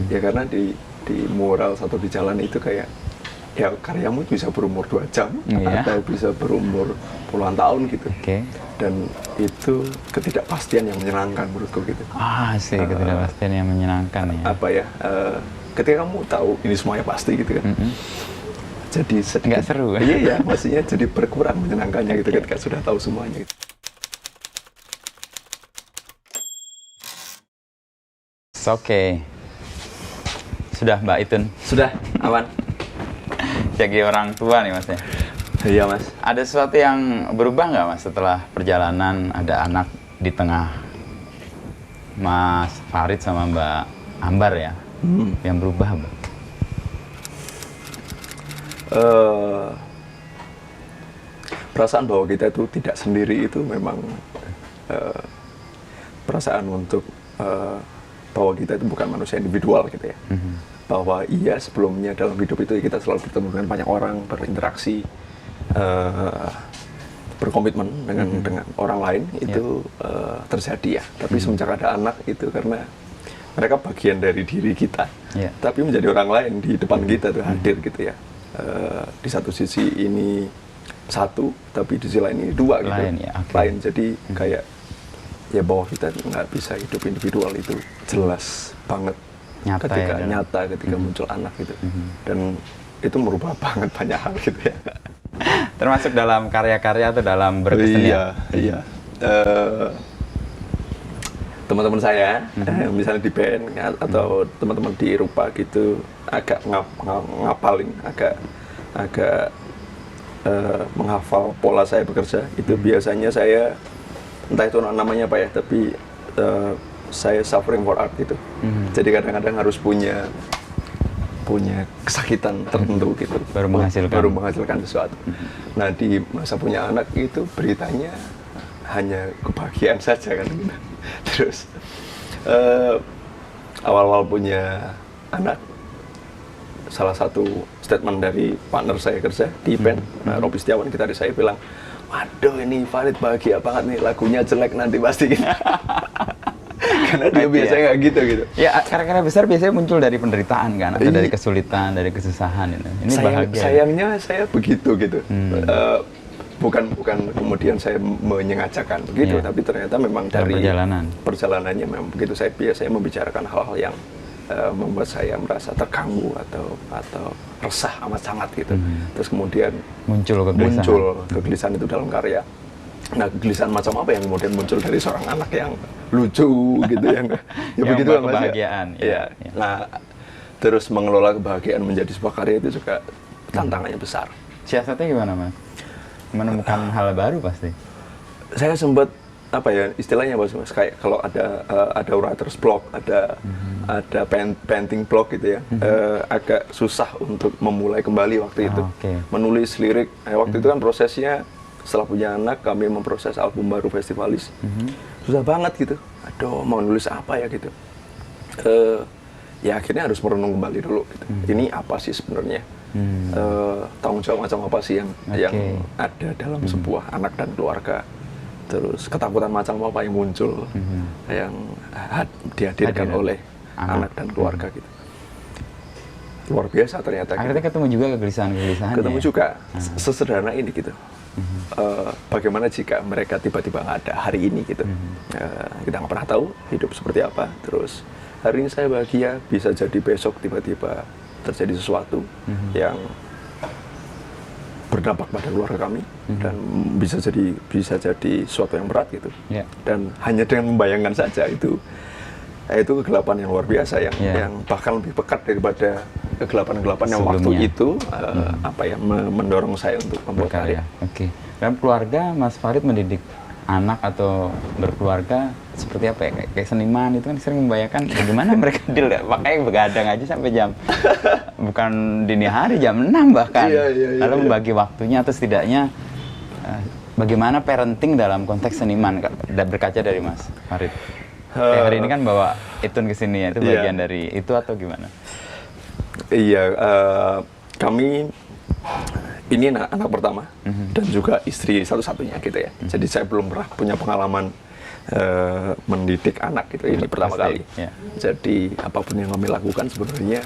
Ya karena di mural atau di jalan itu kayak ya karyamu bisa berumur 2 jam atau bisa berumur puluhan tahun gitu. Dan itu ketidakpastian yang menyenangkan menurutku gitu. Sih ketidakpastian yang menyenangkan ya. Apa ya? Ketika kamu tahu ini semuanya pasti gitu kan. Jadi sedikit, nggak seru. Iya ya, maksudnya jadi berkurang menyenangkannya gitu ketika sudah tahu semuanya gitu. Oke. Sudah Mbak Itun? Sudah, aman. Jadi orang tua nih Mas ya? Iya Mas. Ada sesuatu yang berubah nggak Mas setelah perjalanan ada anak di tengah Mas Farid sama Mbak Ambar ya? Yang berubah Mbak? Perasaan bahwa kita itu tidak sendiri itu memang perasaan untuk bahwa kita itu bukan manusia individual gitu ya. Bahwa iya sebelumnya dalam hidup itu kita selalu bertemu dengan banyak orang, berinteraksi, berkomitmen dengan orang lain itu terjadi ya. Tapi semenjak ada anak itu karena mereka bagian dari diri kita, tapi menjadi orang lain di depan kita tuh hadir gitu ya. Di satu sisi ini satu, tapi di sisi lain ini dua gitu. Lain, jadi kayak ya bahwa kita nggak bisa hidup individual itu jelas banget ketika muncul anak gitu. Dan itu merubah banget banyak hal gitu ya. Termasuk dalam karya-karya atau dalam berkesenian? Iya. Teman-teman saya, misalnya di band atau teman-teman di Rupa gitu, agak ngapalin, agak menghafal pola saya bekerja. Itu biasanya saya, entah itu namanya apa ya, tapi saya suffering for art gitu. Jadi kadang-kadang harus punya kesakitan tertentu gitu, baru menghasilkan sesuatu. Nah di masa punya anak itu beritanya hanya kebahagiaan saja kan gitu. Terus awal-awal punya anak, salah satu statement dari partner saya kerja di band, Robi Setiawan, gitaris saya bilang, waduh ini Farid bahagia banget nih, lagunya jelek nanti pasti gitu. Karena dia biasanya nggak gitu. Ya karya-karya besar biasanya muncul dari penderitaan kan, atau dari kesulitan, dari kesusahan itu. Ini bahagia. Sayangnya saya begitu gitu. Bukan kemudian saya menyengajakan begitu, tapi ternyata memang dari perjalanannya memang begitu. Saya biasanya membicarakan hal-hal yang membuat saya merasa terganggu atau resah amat sangat gitu. Terus kemudian muncul kegelisahan itu dalam karya. Nah, kegelisahan macam apa yang kemudian muncul dari seorang anak yang lucu gitu ya begitu kan Mas. Kebahagiaan. Ya. Nah, terus mengelola kebahagiaan menjadi sebuah karya itu juga tantangannya besar. Siasatnya gimana Mas? Menemukan hal baru pasti. Saya sempat istilahnya Mas, kayak kalau ada writer's block, ada painting block gitu ya, agak susah untuk memulai kembali waktu itu. Menulis lirik, waktu itu kan prosesnya setelah punya anak kami memproses album baru Festivalis, susah banget gitu. Aduh mau nulis apa ya gitu. Ya akhirnya harus merenung kembali dulu gitu. Ini apa sih sebenarnya? Tanggung jawab macam apa sih yang ada dalam sebuah anak dan keluarga? Terus ketakutan macam apa yang muncul yang dihadirkan oleh anak dan keluarga gitu. Luar biasa ternyata. Akhirnya gitu. Ketemu juga kegelisahan-kegelisahan. Ketemu juga sesederhana ini gitu. Bagaimana jika mereka tiba-tiba nggak ada hari ini gitu. Kita nggak pernah tahu hidup seperti apa. Terus hari ini saya bahagia, bisa jadi besok tiba-tiba terjadi sesuatu yang berdampak pada keluarga kami dan bisa jadi sesuatu yang berat gitu. Dan hanya dengan membayangkan saja itu kegelapan yang luar biasa yang bahkan lebih pekat daripada kegelapan-kegelapan yang waktu itu mendorong saya untuk membuat karya. Dalam keluarga Mas Farid mendidik anak atau berkeluarga seperti apa ya? Kayak seniman itu kan sering membayangkan bagaimana mereka deal ya, makanya begadang aja sampai jam bukan dini hari, jam 6 bahkan. Lalu membagi waktunya atau setidaknya bagaimana parenting dalam konteks seniman berkaca dari Mas Farid. Hari ini kan bawa Itun ke sini ya, itu bagian dari itu atau gimana? Kami ini anak pertama dan juga istri satu-satunya gitu ya. Jadi saya belum pernah punya pengalaman mendidik anak gitu. Ini pertama kali. Ya. Jadi apapun yang kami lakukan sebenarnya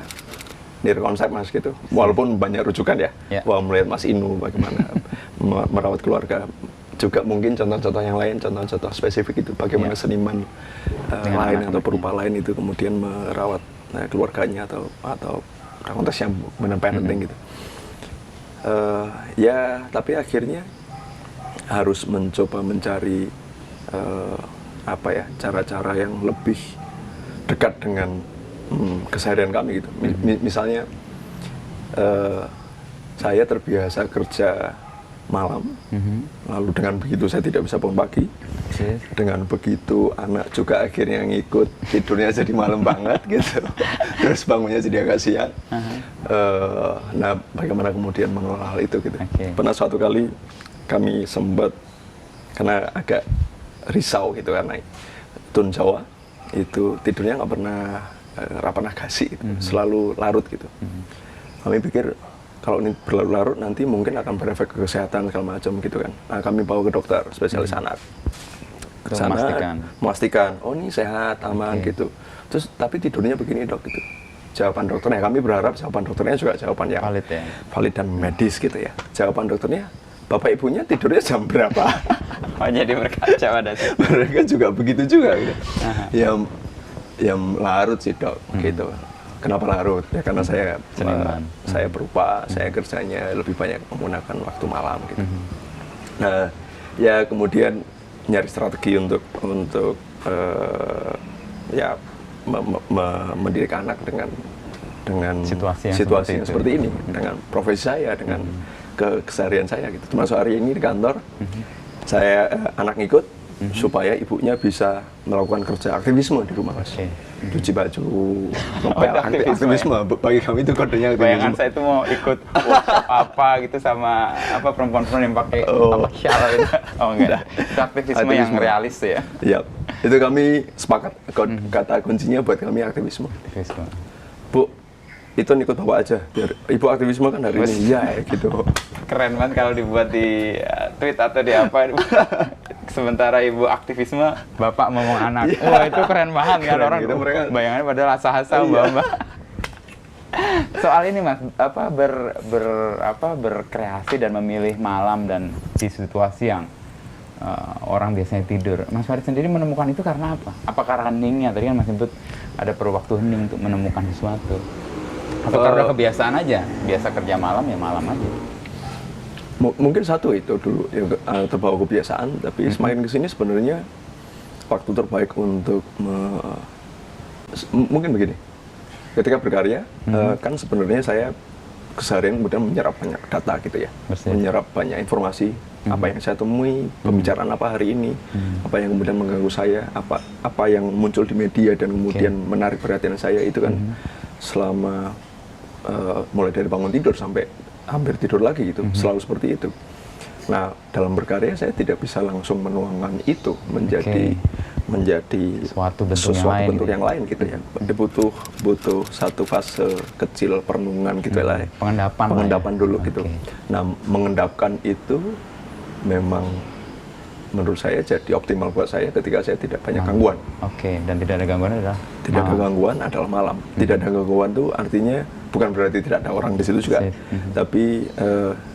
dari konsep Mas gitu. Walaupun banyak rujukan ya. Bahwa melihat Mas Inu bagaimana merawat keluarga. Juga mungkin contoh-contoh yang lain, contoh-contoh spesifik itu bagaimana seniman lain atau perupa lain itu kemudian merawat keluarganya atau konteks yang benar parenting gitu. Ya, tapi akhirnya harus mencoba mencari cara-cara yang lebih dekat dengan keseharian kami gitu. Misalnya saya terbiasa kerja malam, lalu dengan begitu saya tidak bisa bangun pagi. Dengan begitu anak juga akhirnya ngikut, tidurnya jadi malam banget gitu. Terus bangunnya jadi agak siang. Nah, bagaimana kemudian mengelola hal itu gitu. Pernah suatu kali kami sempat, karena agak risau gitu karena Tun Jawa itu tidurnya nggak pernah kasih gitu. Selalu larut gitu. Kami pikir kalau ini berlarut-larut nanti mungkin akan berefek ke kesehatan segala macam gitu kan. Nah, kami bawa ke dokter spesialis anak. Ke sana memastikan, oh ini sehat, aman gitu. Terus tapi tidurnya begini dok gitu. Jawaban dokternya, kami berharap jawaban dokternya juga jawaban yang valid dan medis gitu ya. Jawaban dokternya, bapak ibunya tidurnya jam berapa? Oh jadi berkaca pada mereka juga begitu juga gitu. Yang larut sih dok gitu. Kenapa larut? Ya karena saya perupa, saya kerjanya lebih banyak menggunakan waktu malam gitu. Nah, ya kemudian nyari strategi untuk mendidik anak dengan situasi yang seperti ini, dengan profesi saya, dengan keseharian saya gitu. Termasuk hari ini di kantor, saya anak ngikut supaya ibunya bisa melakukan kerja aktivisme di rumah Mas. Cuci baju, ngepel, aktivisme ya? Bagi kami itu kodenya aktivisme. Bayangan saya itu mau ikut apa gitu sama perempuan-perempuan yang pakai syal gitu. Oh enggak, itu aktivisme yang realis ya. Iya, itu kami sepakat kata kuncinya buat kami aktivisme. Bu, itu ikut bapak aja, biar ibu aktivisme kan hari ini. Iya gitu. Keren banget kalau dibuat di tweet atau di apa. Sementara ibu aktivisme, bapak ngomong anak. Wah itu keren banget kan orang. Gitu, bayangannya padahal asa-asa mbak-mbak. Soal ini Mas, berkreasi dan memilih malam dan di situasi yang orang biasanya tidur. Mas Farid sendiri menemukan itu karena apa? Apakah heningnya? Tadi kan Mas sebut ada perlu waktu hening untuk menemukan sesuatu. Atau karena kebiasaan aja, biasa kerja malam ya malam aja. Mungkin satu itu dulu ya, terbawa kebiasaan, tapi semakin kesini sebenarnya waktu terbaik untuk mungkin begini, ketika berkarya kan sebenarnya saya keseharian kemudian menyerap banyak data gitu ya, menyerap banyak informasi, apa yang saya temui, pembicaraan apa hari ini, apa yang kemudian mengganggu saya, apa yang muncul di media dan kemudian menarik perhatian saya itu kan selama mulai dari bangun tidur sampai hampir tidur lagi gitu, selalu seperti itu. Nah, dalam berkarya saya tidak bisa langsung menuangkan itu menjadi suatu bentuk yang lain gitu ya. Butuh satu fase kecil perenungan gitu lah. Pengendapan dulu gitu. Nah, mengendapkan itu memang menurut saya jadi optimal buat saya ketika saya tidak banyak gangguan. Dan tidak ada gangguan adalah? Tidak ada gangguan adalah malam. Tidak ada gangguan itu artinya bukan berarti tidak ada orang di situ juga, tapi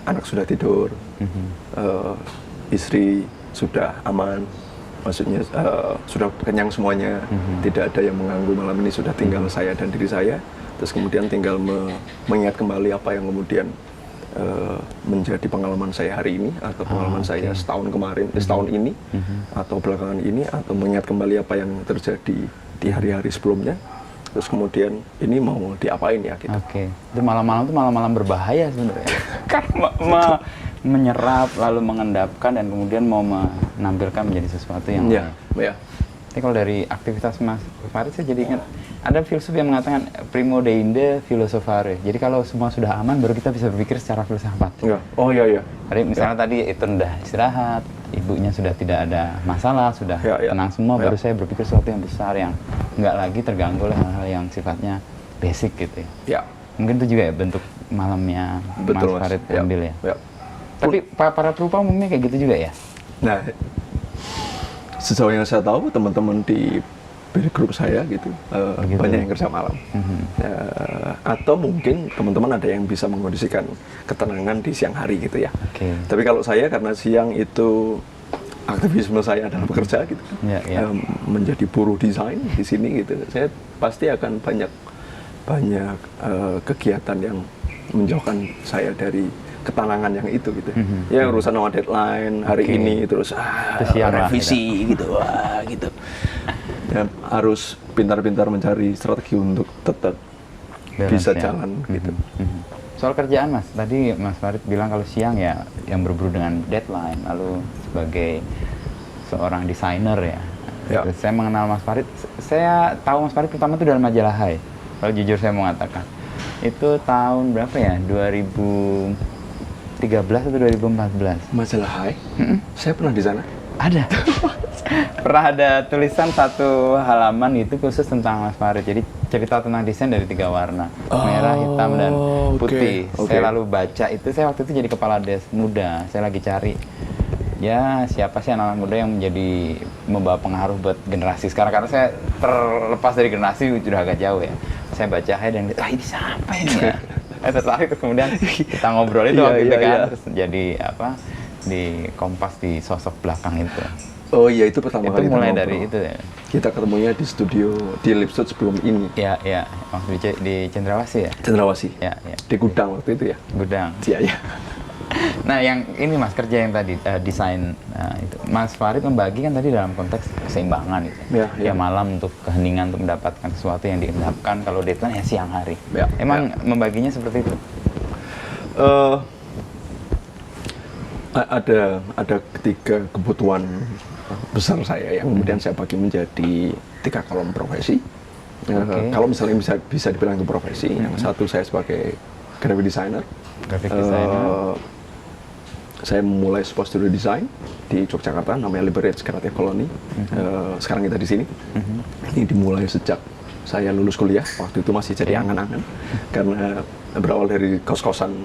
anak sudah tidur, istri sudah aman, maksudnya sudah kenyang semuanya, tidak ada yang mengganggu malam ini, sudah tinggal saya dan diri saya, terus kemudian tinggal mengingat kembali apa yang kemudian menjadi pengalaman saya hari ini atau pengalaman saya setahun kemarin, setahun ini atau belakangan ini, atau mengingat kembali apa yang terjadi di hari-hari sebelumnya. Terus kemudian ini mau diapain ya gitu. Itu malam-malam itu malam-malam berbahaya sebenarnya. Kan menyerap lalu mengendapkan dan kemudian mau menampilkan menjadi sesuatu yang lain. Tapi kalau dari aktivitas Mas Farid saya jadi ingat ada filsuf yang mengatakan primo deinde philosophare. Jadi kalau semua sudah aman baru kita bisa berpikir secara filsafat. Jadi misalnya tadi itu udah istirahat, ibunya sudah tidak ada masalah, sudah tenang semua, baru saya berpikir sesuatu yang besar yang nggak lagi terganggu oleh hal-hal yang sifatnya basic gitu ya. Mungkin itu juga ya bentuk malamnya Mas Farid ambil ya. Tapi para perupa umumnya kayak gitu juga ya? Nah, sejauh yang saya tahu teman-teman di grup saya gitu, banyak yang kerja malam. Atau mungkin teman-teman ada yang bisa mengkondisikan ketenangan di siang hari gitu ya. Tapi kalau saya karena siang itu aktivisme saya adalah bekerja gitu, menjadi buruh desain di sini gitu, saya pasti akan banyak kegiatan yang menjauhkan saya dari ketenangan yang itu gitu. Ya urusan sama deadline hari ini terus revisi gitu, gitu. Ya, harus pintar-pintar mencari strategi untuk tetap bisa jalan gitu. Soal kerjaan Mas, tadi Mas Farid bilang kalau siang ya yang berburu dengan deadline, lalu sebagai seorang desainer ya. Terus saya mengenal Mas Farid, saya tahu Mas Farid pertama itu dalam majalah Hai. Kalau jujur saya mau mengatakan, itu tahun berapa ya? 2013 atau 2014? Majalah Hai? Saya pernah di sana. Ada. Pernah ada tulisan satu halaman itu khusus tentang Mas Farid. Jadi cerita tentang desain dari 3 warna, merah, hitam, dan putih. Saya lalu baca itu, saya waktu itu jadi kepala des muda. Saya lagi cari, ya siapa sih anak-anak muda yang menjadi membawa pengaruh buat generasi sekarang. Karena saya terlepas dari generasi sudah agak jauh ya. Saya baca dan ini siapa ini ya? Saya tertarik, terus kemudian kita ngobrol itu waktu itu kan. Terus jadi apa, di Kompas di sosok belakang itu. Oh iya, itu pertama kali. Itu mulai dari itu ya. Kita ketemunya di studio di Lipstud sebelum ini. Iya. Waktu di Cendrawasih ya? Cendrawasih. Ya. Di gudang waktu itu ya? Gudang. Iya. Nah, yang ini Mas, kerja yang tadi desain itu. Mas Farid membagi kan tadi dalam konteks keseimbangan gitu. Ya malam untuk keheningan, untuk mendapatkan sesuatu yang diendapkan. Kalau deadline ya siang hari. Emang membaginya seperti itu? Ada 3 kebutuhan besar saya yang kemudian saya bagi menjadi 3 kolom profesi. Kalau misalnya bisa dibilang itu profesi, yang satu saya sebagai graphic designer. Saya memulai sebuah studio desain di Yogyakarta, namanya Liberate Creative Colony. Sekarang kita di sini. Ini dimulai sejak saya lulus kuliah. Waktu itu masih jadi angan-angan, karena berawal dari kos-kosan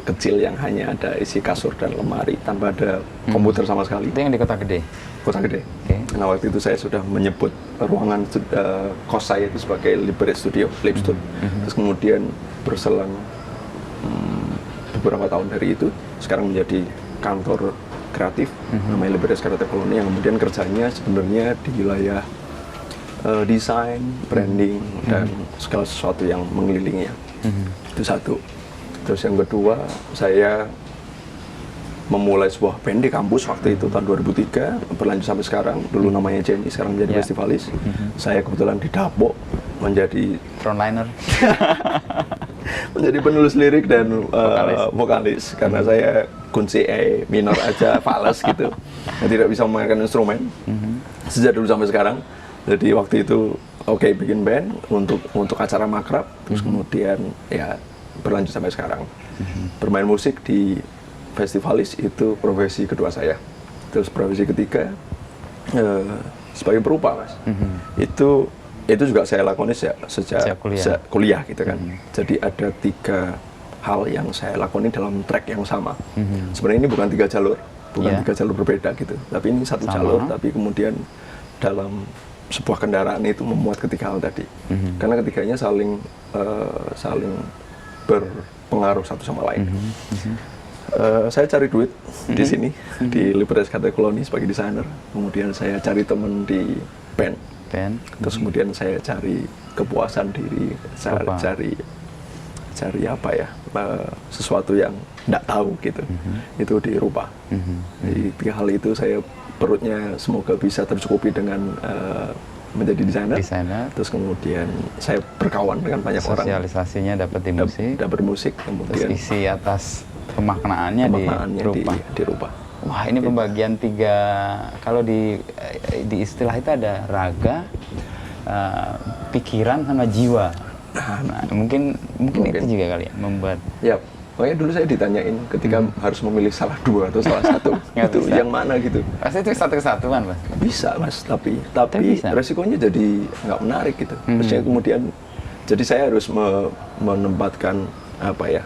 kecil yang hanya ada isi kasur dan lemari tanpa ada komputer sama sekali. Itu yang di Kota Gede? Kota Gede. Nah, waktu itu saya sudah menyebut ruangan kos saya itu sebagai Liberate Studio, Lipstud. Terus kemudian berselang beberapa tahun dari itu, sekarang menjadi kantor kreatif namanya Liberate Creative Colony, yang kemudian kerjanya sebenarnya di wilayah desain, branding, dan segala sesuatu yang mengelilinginya. Itu satu. Terus yang kedua, saya memulai sebuah band di kampus waktu itu tahun 2003, berlanjut sampai sekarang. Dulu namanya Jenny, sekarang menjadi Festivalis. Saya kebetulan didapuk menjadi frontliner, menjadi penulis lirik dan vokalis, karena saya kunci E minor aja, fales gitu, tidak bisa memainkan instrumen sejak dulu sampai sekarang. Jadi waktu itu bikin band untuk acara makrab, terus kemudian ya berlanjut sampai sekarang. Bermain musik di Festivalis itu profesi kedua saya. Terus profesi ketiga sebagai perupa, Mas. Itu juga saya lakoni sejak kuliah gitu kan. Jadi ada 3 hal yang saya lakoni dalam track yang sama. Sebenarnya ini bukan 3 jalur, bukan 3 jalur berbeda gitu. Tapi ini satu jalur, tapi kemudian dalam sebuah kendaraan itu memuat ketiga hal tadi. Karena ketiganya saling berpengaruh satu sama lain. Saya cari duit di sini, di Liberate Creative Colony sebagai desainer. Kemudian saya cari teman di band. Terus kemudian saya cari kepuasan diri, cari apa ya, sesuatu yang tidak tahu gitu. Itu dirubah. Jadi 3 hal itu saya perutnya semoga bisa tercukupi dengan menjadi desainer. Terus kemudian saya berkawan dengan banyak orang. Sosialisasinya dapat di musik. Dapat musik. Kemudian terus isi atas pemaknaannya dirubah. Wah, ini pembagian 3. Kalau di istilah itu ada raga, pikiran sama jiwa. Nah, mungkin itu juga kali ya membuat. Ya, pokoknya dulu saya ditanyain ketika harus memilih salah 2 atau salah 1 itu bisa. Yang mana gitu. Pasti itu satu kesatuan, Mas. Bisa, Mas, tapi resikonya jadi nggak menarik gitu. Maksudnya kemudian jadi saya harus menempatkan apa ya,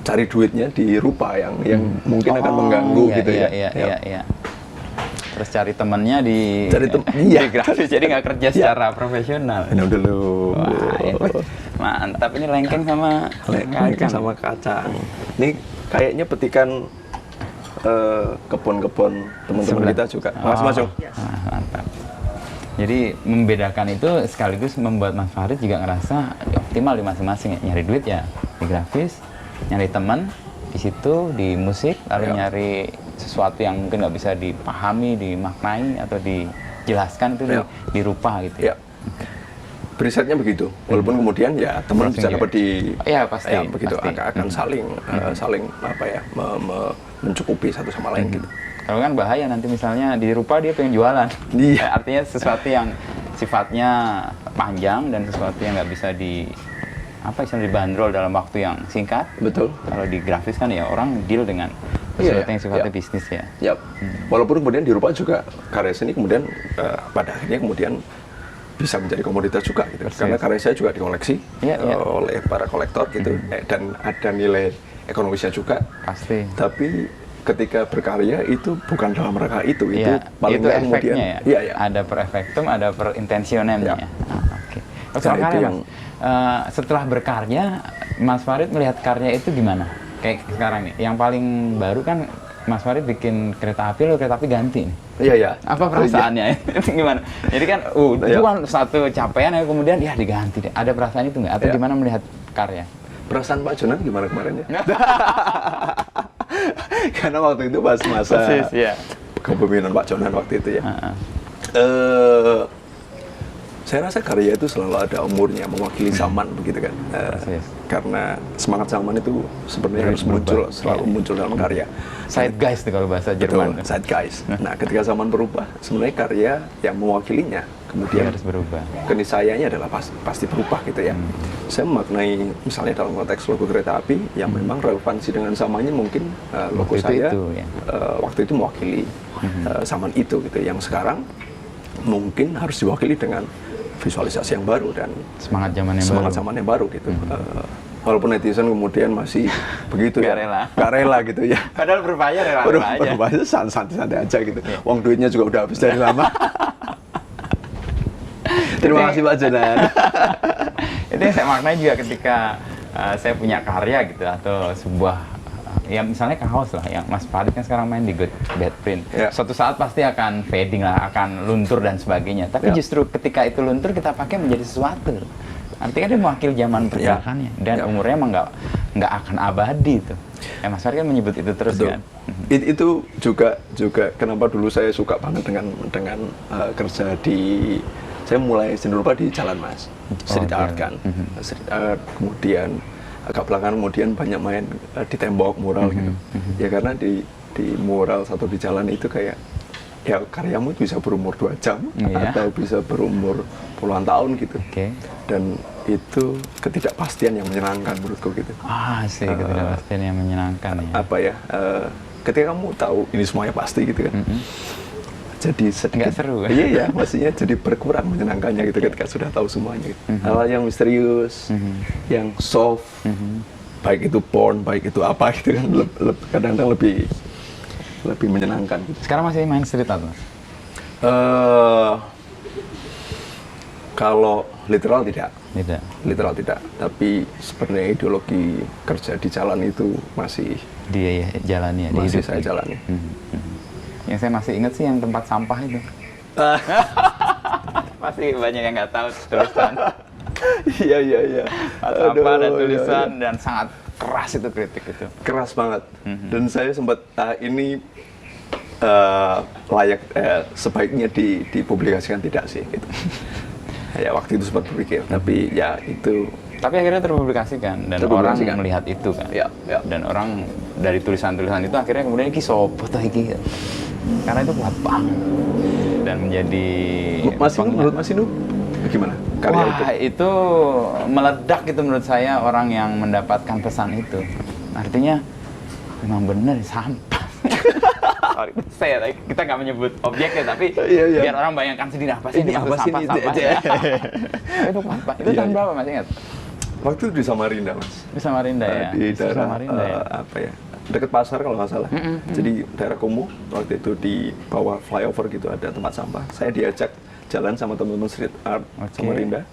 cari duitnya di rupa yang mungkin akan mengganggu gitu ya. Iya. terus cari temennya di iya. di grafis, jadi nggak kerja secara profesional. Minum dulu. Wah, mantap, ini lengkeng sama Lengkeng sama kacang. Ini kayaknya petikan kebun-kebun teman-teman kita juga. Mas. Mantap. Jadi membedakan itu sekaligus membuat Mas Farid juga ngerasa optimal di masing-masing ya. Nyari duit ya di grafis, nyari teman di situ, di musik, lalu nyari sesuatu yang mungkin nggak bisa dipahami, dimaknai atau dijelaskan itu di rupa gitu ya. Risetnya begitu, walaupun kemudian ya teman bisa dapat di pasti, begitu pasti. akan saling apa ya mencukupi satu sama lain gitu. Kalau kan bahaya nanti misalnya di rupa dia pengen jualan. Iya. Artinya sesuatu yang sifatnya panjang dan sesuatu yang nggak bisa dibanderol dalam waktu yang singkat. Betul. Kalau di grafis kan ya orang deal dengan sesuatu yang sifatnya bisnis ya. Yap. Walaupun kemudian di rupa juga karya seni kemudian pada akhirnya kemudian bisa menjadi komoditas juga gitu. Karena karya saya juga dikoleksi oleh para kolektor gitu dan ada nilai ekonomisnya juga. Pasti. Tapi ketika berkarya itu bukan dalam rangka itu paling itu kemudian ada per efektum, ada per intentionemnya. Oke. Nah, itu yang setelah berkarya, Mas Farid melihat karya itu gimana? Kayak sekarang nih, yang paling baru kan Mas Farid bikin kereta api, lalu kereta api ganti nih. Iya. Apa perasaannya? Itu gimana? Jadi kan, itu kan satu capaian yang kemudian ya diganti deh. Ada perasaan itu nggak? Atau gimana melihat karya? Perasaan Pak Jonan gimana kemarin ya? Karena waktu itu pas masa kepemimpinan Pak Jonan waktu itu ya. Saya rasa karya itu selalu ada umurnya, mewakili zaman begitu kan. Karena semangat zaman itu sebenarnya harus selalu muncul dalam karya. Zeitgeist kalau bahasa Jerman. Zeitgeist. Nah, ketika zaman berubah, sebenarnya karya yang mewakilinya kemudian harus berubah. Keniscayanya adalah pasti berubah gitu ya. Saya memaknai misalnya dalam konteks logo kereta api yang memang relevansi dengan zamannya mungkin logo saya waktu itu mewakili zaman itu gitu. Yang sekarang mungkin harus diwakili dengan visualisasi yang baru dan semangat zaman yang baru gitu. Walaupun netizen kemudian masih begitu ya, gak rela gitu ya. Padahal berbayar aja. Berbayar santai-santai aja gitu. Uang duitnya juga udah habis dari lama. Terima kasih Pak Jonan. Itu yang saya maknai juga ketika saya punya karya gitu atau sebuah ya misalnya kaos lah yang Mas Farid kan sekarang main di Good Bad Print. Suatu saat pasti akan fading lah, akan luntur dan sebagainya. Tapi justru ketika itu luntur kita pakai menjadi sesuatu. Artinya dia mewakili zaman pergerakannya dan umurnya emang nggak akan abadi itu. Mas Farid kan menyebut itu terus. Betul. Kan. Itu juga kenapa dulu saya suka banget dengan kerja di saya mulai seni rupa di Jalan Mas, street art kan, street art, kemudian agak belakangan kemudian banyak main di tembok mural gitu, ya karena di mural satu di jalan itu kayak ya karyamu bisa berumur 2 jam atau bisa berumur puluhan tahun gitu, dan itu ketidakpastian yang menyenangkan menurutku gitu. Sih ketidakpastian yang menyenangkan ya. Apa ya, ketika kamu tahu ini semuanya pasti gitu kan. Jadi sedikit nggak seru kan? Iya, maksudnya jadi berkurang menyenangkannya gitu ketika sudah tahu semuanya gitu. Hal yang misterius, yang soft, baik itu porn, baik itu apa gitu kan, kadang-kadang lebih menyenangkan gitu. Sekarang masih main street art? Kalau literal tidak, tapi sebenarnya ideologi kerja di jalan itu masih jalani ya, masih saya jalani. Yang saya masih ingat sih yang tempat sampah itu. Masih banyak yang nggak tahu tulisan. Iya. Sampah dan tulisan dan sangat keras itu kritik itu. Keras banget. Dan saya sempat ini layak sebaiknya dipublikasikan tidak sih gitu. Ya waktu itu sempat berpikir, tapi ya itu. Tapi akhirnya terpublikasikan dan orang melihat itu kan. Ya. Dan orang dari tulisan-tulisan itu akhirnya kemudian iki sopo toh iki. Karena itu kuat banget dan menjadi menurut Mas Inu bagaimana karya itu meledak gitu menurut saya orang yang mendapatkan pesan itu. Artinya memang benar sampah. Kita nggak menyebut objek ya, tapi biar orang bayangkan sendiri apa sih ini sampah-sampah. Itu apa? Itu tahun berapa Mas ingat? Waktu itu di Samarinda, Mas. Di Samarinda ya? Di daerah Samarinda ya? apa ya? Dekat pasar kalau nggak salah. Jadi daerah Kumuh, waktu itu di bawah flyover gitu ada tempat sampah. Saya diajak jalan sama teman-teman street art Samarinda.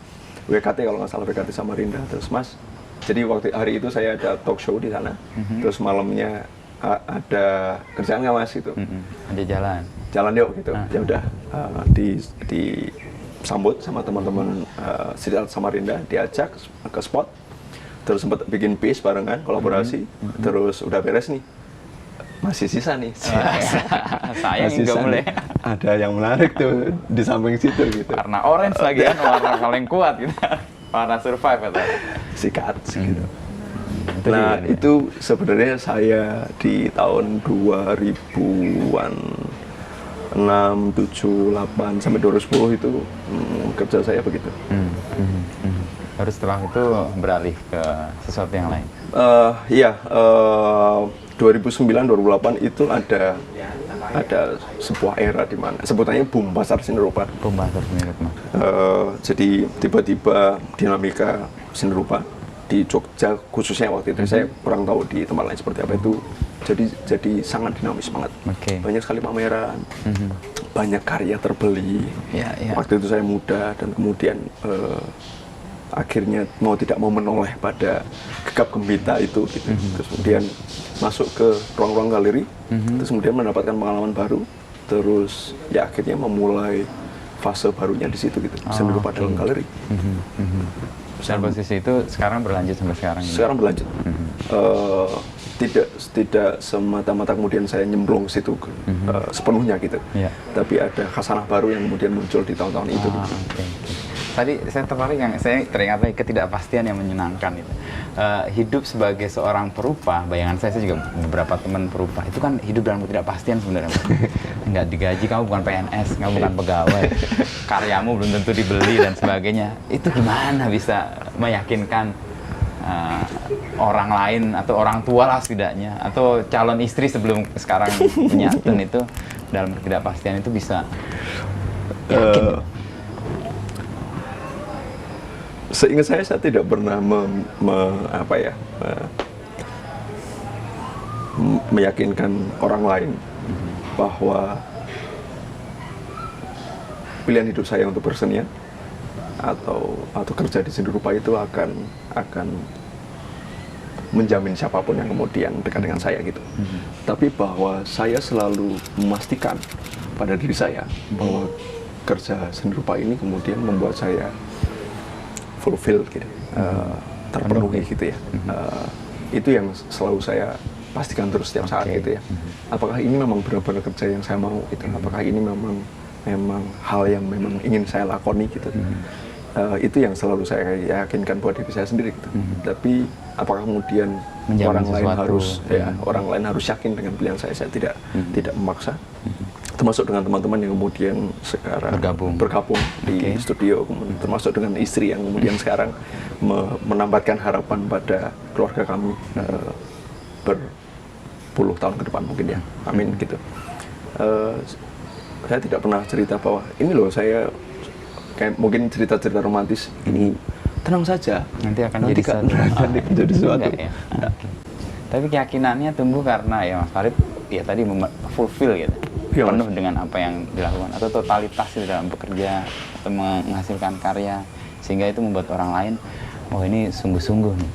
WKT kalau nggak salah, WKT Samarinda. Terus Mas, jadi waktu hari itu saya ada talk show di sana. Terus malamnya ada kerjaan nggak Mas gitu? Ada jalan? Jalan yuk gitu. Ya udah disambut sama teman-teman street art Samarinda, diajak ke spot. Terus sempat bikin piece barengan, kolaborasi. Terus udah beres nih. Masih sisa nih. Sayang nggak boleh. Ada yang menarik tuh di samping situ gitu. Karena orange lagi kan, warna paling kuat gitu. Warna survive atau sikat gitu. Nah, itu sebenarnya saya di tahun 2000-an 6, 7, 8 sampai 2010 itu kerja saya begitu. Baru setelah itu beralih ke sesuatu yang lain. Iya, 2009-2008 itu ada sebuah era di mana sebutannya boom pasar seni rupa. Boom pasar seni rupa. Jadi tiba-tiba dinamika seni rupa di Jogja khususnya waktu itu, saya kurang tahu di tempat lain seperti apa itu. Jadi sangat dinamis banget. Banyak sekali pameran, banyak karya terbeli. Waktu itu saya muda dan kemudian akhirnya mau tidak mau menoleh pada gegap gempita itu gitu. Terus kemudian masuk ke ruang-ruang galeri, terus kemudian mendapatkan pengalaman baru, terus ya akhirnya memulai fase barunya di situ gitu, seni rupa dalam galeri. Dan posisi itu sekarang berlanjut sampai sekarang? Sekarang berlanjut. Tidak semata-mata kemudian saya nyemplung situ sepenuhnya gitu, tapi ada khasanah baru yang kemudian muncul di tahun-tahun itu. Tadi saya teringat lagi ketidakpastian yang menyenangkan itu. Hidup sebagai seorang perupa, bayangan saya juga beberapa teman perupa, itu kan hidup dalam ketidakpastian sebenarnya. Nggak digaji, kamu bukan PNS, kamu bukan pegawai, karyamu belum tentu dibeli dan sebagainya. Itu gimana bisa meyakinkan orang lain atau orang tua lah setidaknya, atau calon istri sebelum sekarang menyantun itu dalam ketidakpastian itu bisa yakin? Seingat saya tidak pernah meyakinkan orang lain bahwa pilihan hidup saya untuk bersenian atau kerja di seni rupa itu akan menjamin siapapun yang kemudian dekat dengan saya gitu. Tapi bahwa saya selalu memastikan pada diri saya bahwa kerja seni rupa ini kemudian membuat saya fulfill gitu, terpenuhi gitu ya. Itu yang selalu saya pastikan terus setiap saat gitu ya. Apakah ini memang benar-benar kerja yang saya mau gitu? Apakah ini memang hal yang memang ingin saya lakoni gitu? Itu yang selalu saya yakinkan buat diri saya sendiri gitu. Tapi apakah kemudian orang lain harus yakin dengan pilihan saya tidak memaksa. Termasuk dengan teman-teman yang kemudian sekarang bergabung di studio, termasuk dengan istri yang kemudian sekarang menambahkan harapan pada keluarga kami berpuluh tahun ke depan mungkin ya, amin gitu. Saya tidak pernah cerita bahwa ini loh saya kayak mungkin cerita-cerita romantis ini tenang saja nanti akan jadi sesuatu. Tapi keyakinannya tumbuh karena ya Mas Farid ya tadi fulfill gitu. Penuh dengan apa yang dilakukan atau totalitas di dalam bekerja atau menghasilkan karya sehingga itu membuat orang lain ini sungguh-sungguh nih,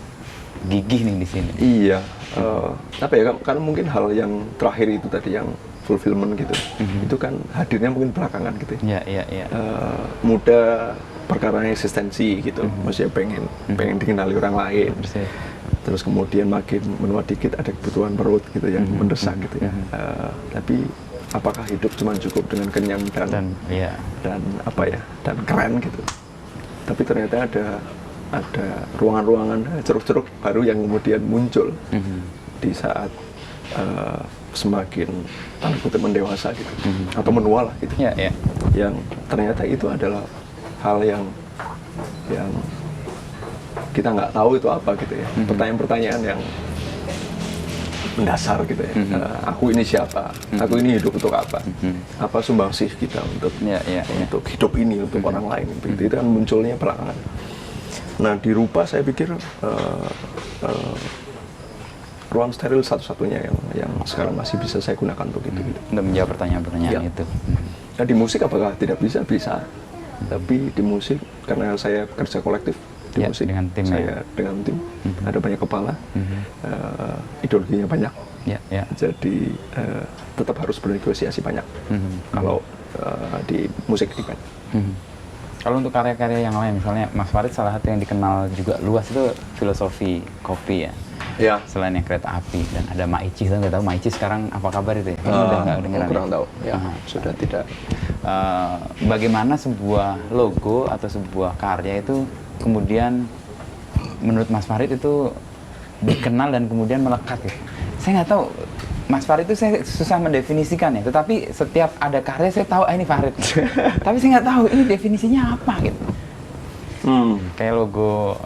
gigih nih di sini. Iya, karena mungkin hal yang terakhir itu tadi yang fulfillment gitu, itu kan hadirnya mungkin belakangan gitu. Muda perkara eksistensi gitu, maksudnya pengen dikenali orang lain. Terus kemudian makin menua dikit ada kebutuhan perut gitu yang mendesak gitu ya. Tapi apakah hidup cuma cukup dengan kenyang dan keren gitu? Tapi ternyata ada ruangan-ruangan ceruk-ceruk baru yang kemudian muncul di saat semakin tanda kutip mendewasa gitu, atau menua lah gitu. Yang ternyata itu adalah hal yang kita nggak tahu itu apa gitu ya. Pertanyaan-pertanyaan yang mendasar gitu ya. Aku ini siapa? Aku ini hidup untuk apa? Apa sumbangsih kita untuk hidup ini untuk orang lain? Itu kan munculnya belakangan. Nah di Rupa saya pikir ruang steril satu-satunya yang sekarang masih bisa saya gunakan untuk itu. Gitu. Untuk menjawab pertanyaan-pertanyaan itu. Nah di musik apakah tidak bisa? Bisa. Tapi di musik karena saya kerja kolektif di musik, dengan tim, saya dengan tim, ada banyak kepala, ideologinya banyak. Jadi tetap harus bernegosiasi banyak. Kalau di musik di band. Kalau untuk karya-karya yang lain, misalnya Mas Farid salah satu yang dikenal juga luas itu filosofi kopi ya. Ya. Selain yang kereta api dan ada Maici, saya nggak tahu Maici sekarang apa kabar itu ya? Udah nggak dengeran. Kurang tahu. Ya, sudah tidak. Bagaimana sebuah logo atau sebuah karya itu kemudian menurut Mas Farid itu dikenal dan kemudian melekat gitu. Saya nggak tahu. Mas Farid itu saya susah mendefinisikan ya, tetapi setiap ada karya saya tahu ini Farid. Tapi saya nggak tahu ini definisinya apa gitu. Kayak logo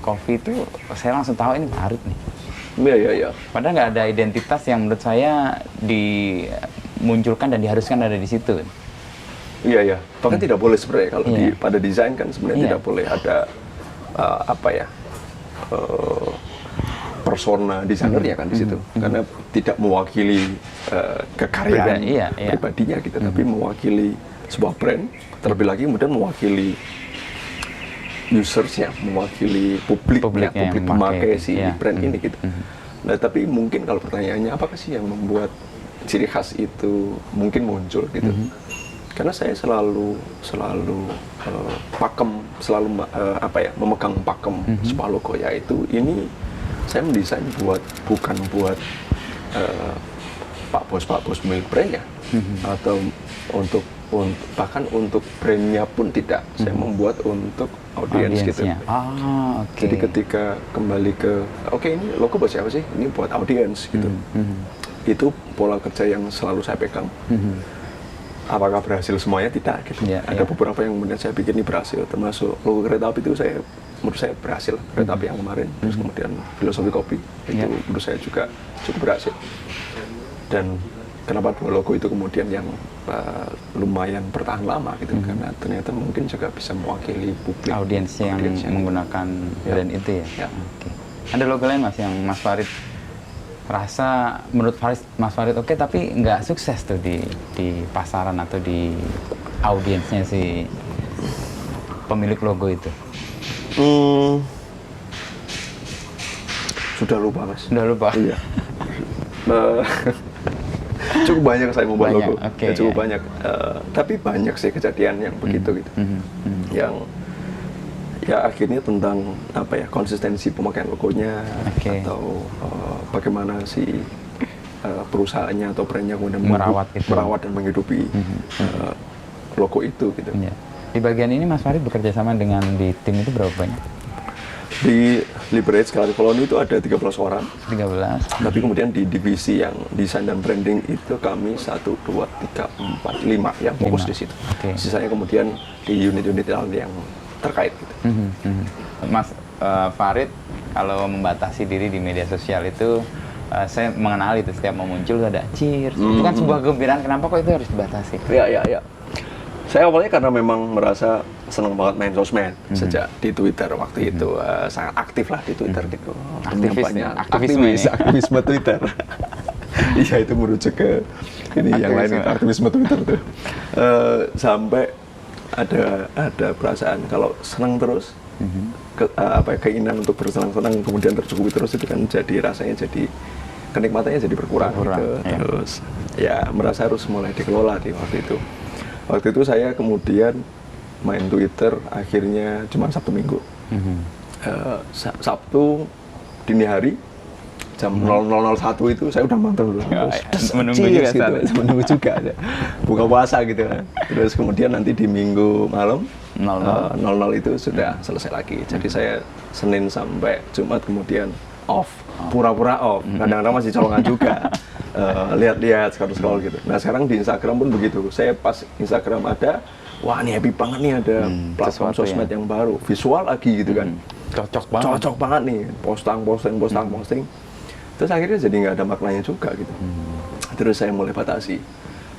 kopi itu saya langsung tahu ini Farid nih. Iya. Padahal nggak ada identitas yang menurut saya dimunculkan dan diharuskan ada di situ. Iya. Bahkan tidak boleh sebenarnya kalau pada desain kan sebenarnya tidak boleh ada persona desainernya kan di situ, karena tidak mewakili kekaryaan pribadinya gitu, tapi mewakili sebuah brand, terlebih lagi kemudian mewakili usersnya, mewakili publik pemakai si brand ini gitu. Nah tapi mungkin kalau pertanyaannya apakah sih yang membuat ciri khas itu mungkin muncul gitu? Karena saya selalu pakem, selalu memegang pakem sebuah logo, yaitu ini saya mendesain bukan buat pak bos milik brandnya, atau bahkan untuk brandnya pun tidak. Saya membuat untuk audiens gitu. Jadi ketika kembali ke ini logo buat siapa sih? Ini buat audiens gitu. Itu pola kerja yang selalu saya pegang. Apakah berhasil semuanya? Tidak gitu. Ada beberapa yang kemudian saya pikir ini berhasil, termasuk logo kereta api itu menurut saya berhasil, kereta api yang kemarin. Terus kemudian filosofi kopi itu menurut saya juga cukup berhasil. Dan kenapa dua logo itu kemudian yang lumayan bertahan lama gitu, karena ternyata mungkin juga bisa mewakili publik, audiens yang menggunakan brand itu ya. Ada logo lain Mas yang Mas Farid rasa menurut Mas Farid oke, tapi nggak sukses tuh di pasaran atau di audiensnya si pemilik logo itu? Sudah lupa Mas. Sudah lupa? Iya. Cukup banyak saya membuat logo. Cukup banyak. Tapi banyak sih kejadian yang begitu gitu. Yang ya akhirnya tentang konsistensi pemakaian logonya, atau bagaimana si perusahaannya atau brandnya kemudian merawat dan menghidupi logo itu gitu. Di bagian ini Mas Farid bekerja sama dengan di tim itu berapa banyak? Di Liberate Gallery Colony itu ada 13 orang. 13. Tapi kemudian di divisi yang desain dan branding itu kami 1, 2, 3, 4, 5 yang fokus di situ. Sisanya kemudian di unit-unit yang terkait gitu. Mas Farid kalau membatasi diri di media sosial itu saya mengenal itu, setiap mau muncul ada cheers. Itu kan sebuah kegembiraan, kenapa kok itu harus dibatasi? Iya. Saya awalnya karena memang merasa senang banget main sosmed sejak di Twitter waktu itu, sangat aktif lah di Twitter gitu. Aktivisme Twitter. Iya, itu merujuk ke ini yang lain, aktivisme Twitter tuh. Sampai ada perasaan kalau senang terus, keinginan untuk bersenang-senang kemudian tercukupi terus, itu kan jadi rasanya jadi kenikmatannya jadi berkurang gitu. Terus ya merasa harus mulai dikelola di waktu itu. Waktu itu saya kemudian main Twitter akhirnya cuma Sabtu Minggu. Sabtu dini hari jam 00.01 itu saya udah mantap dulu. Menunggu juga buka puasa gitu kan. Terus kemudian nanti di Minggu malam 00 itu sudah selesai lagi. Jadi saya Senin sampai Jumat kemudian off, pura-pura off. Kadang-kadang masih colongan juga. Lihat-lihat, scroll gitu. Nah sekarang di Instagram pun begitu. Saya pas Instagram ada, wah ini happy banget nih ada platform sosmed yang baru, visual lagi gitu kan. Cocok banget nih, posting. Terus akhirnya jadi nggak ada maknanya juga gitu. Terus saya mulai batasi.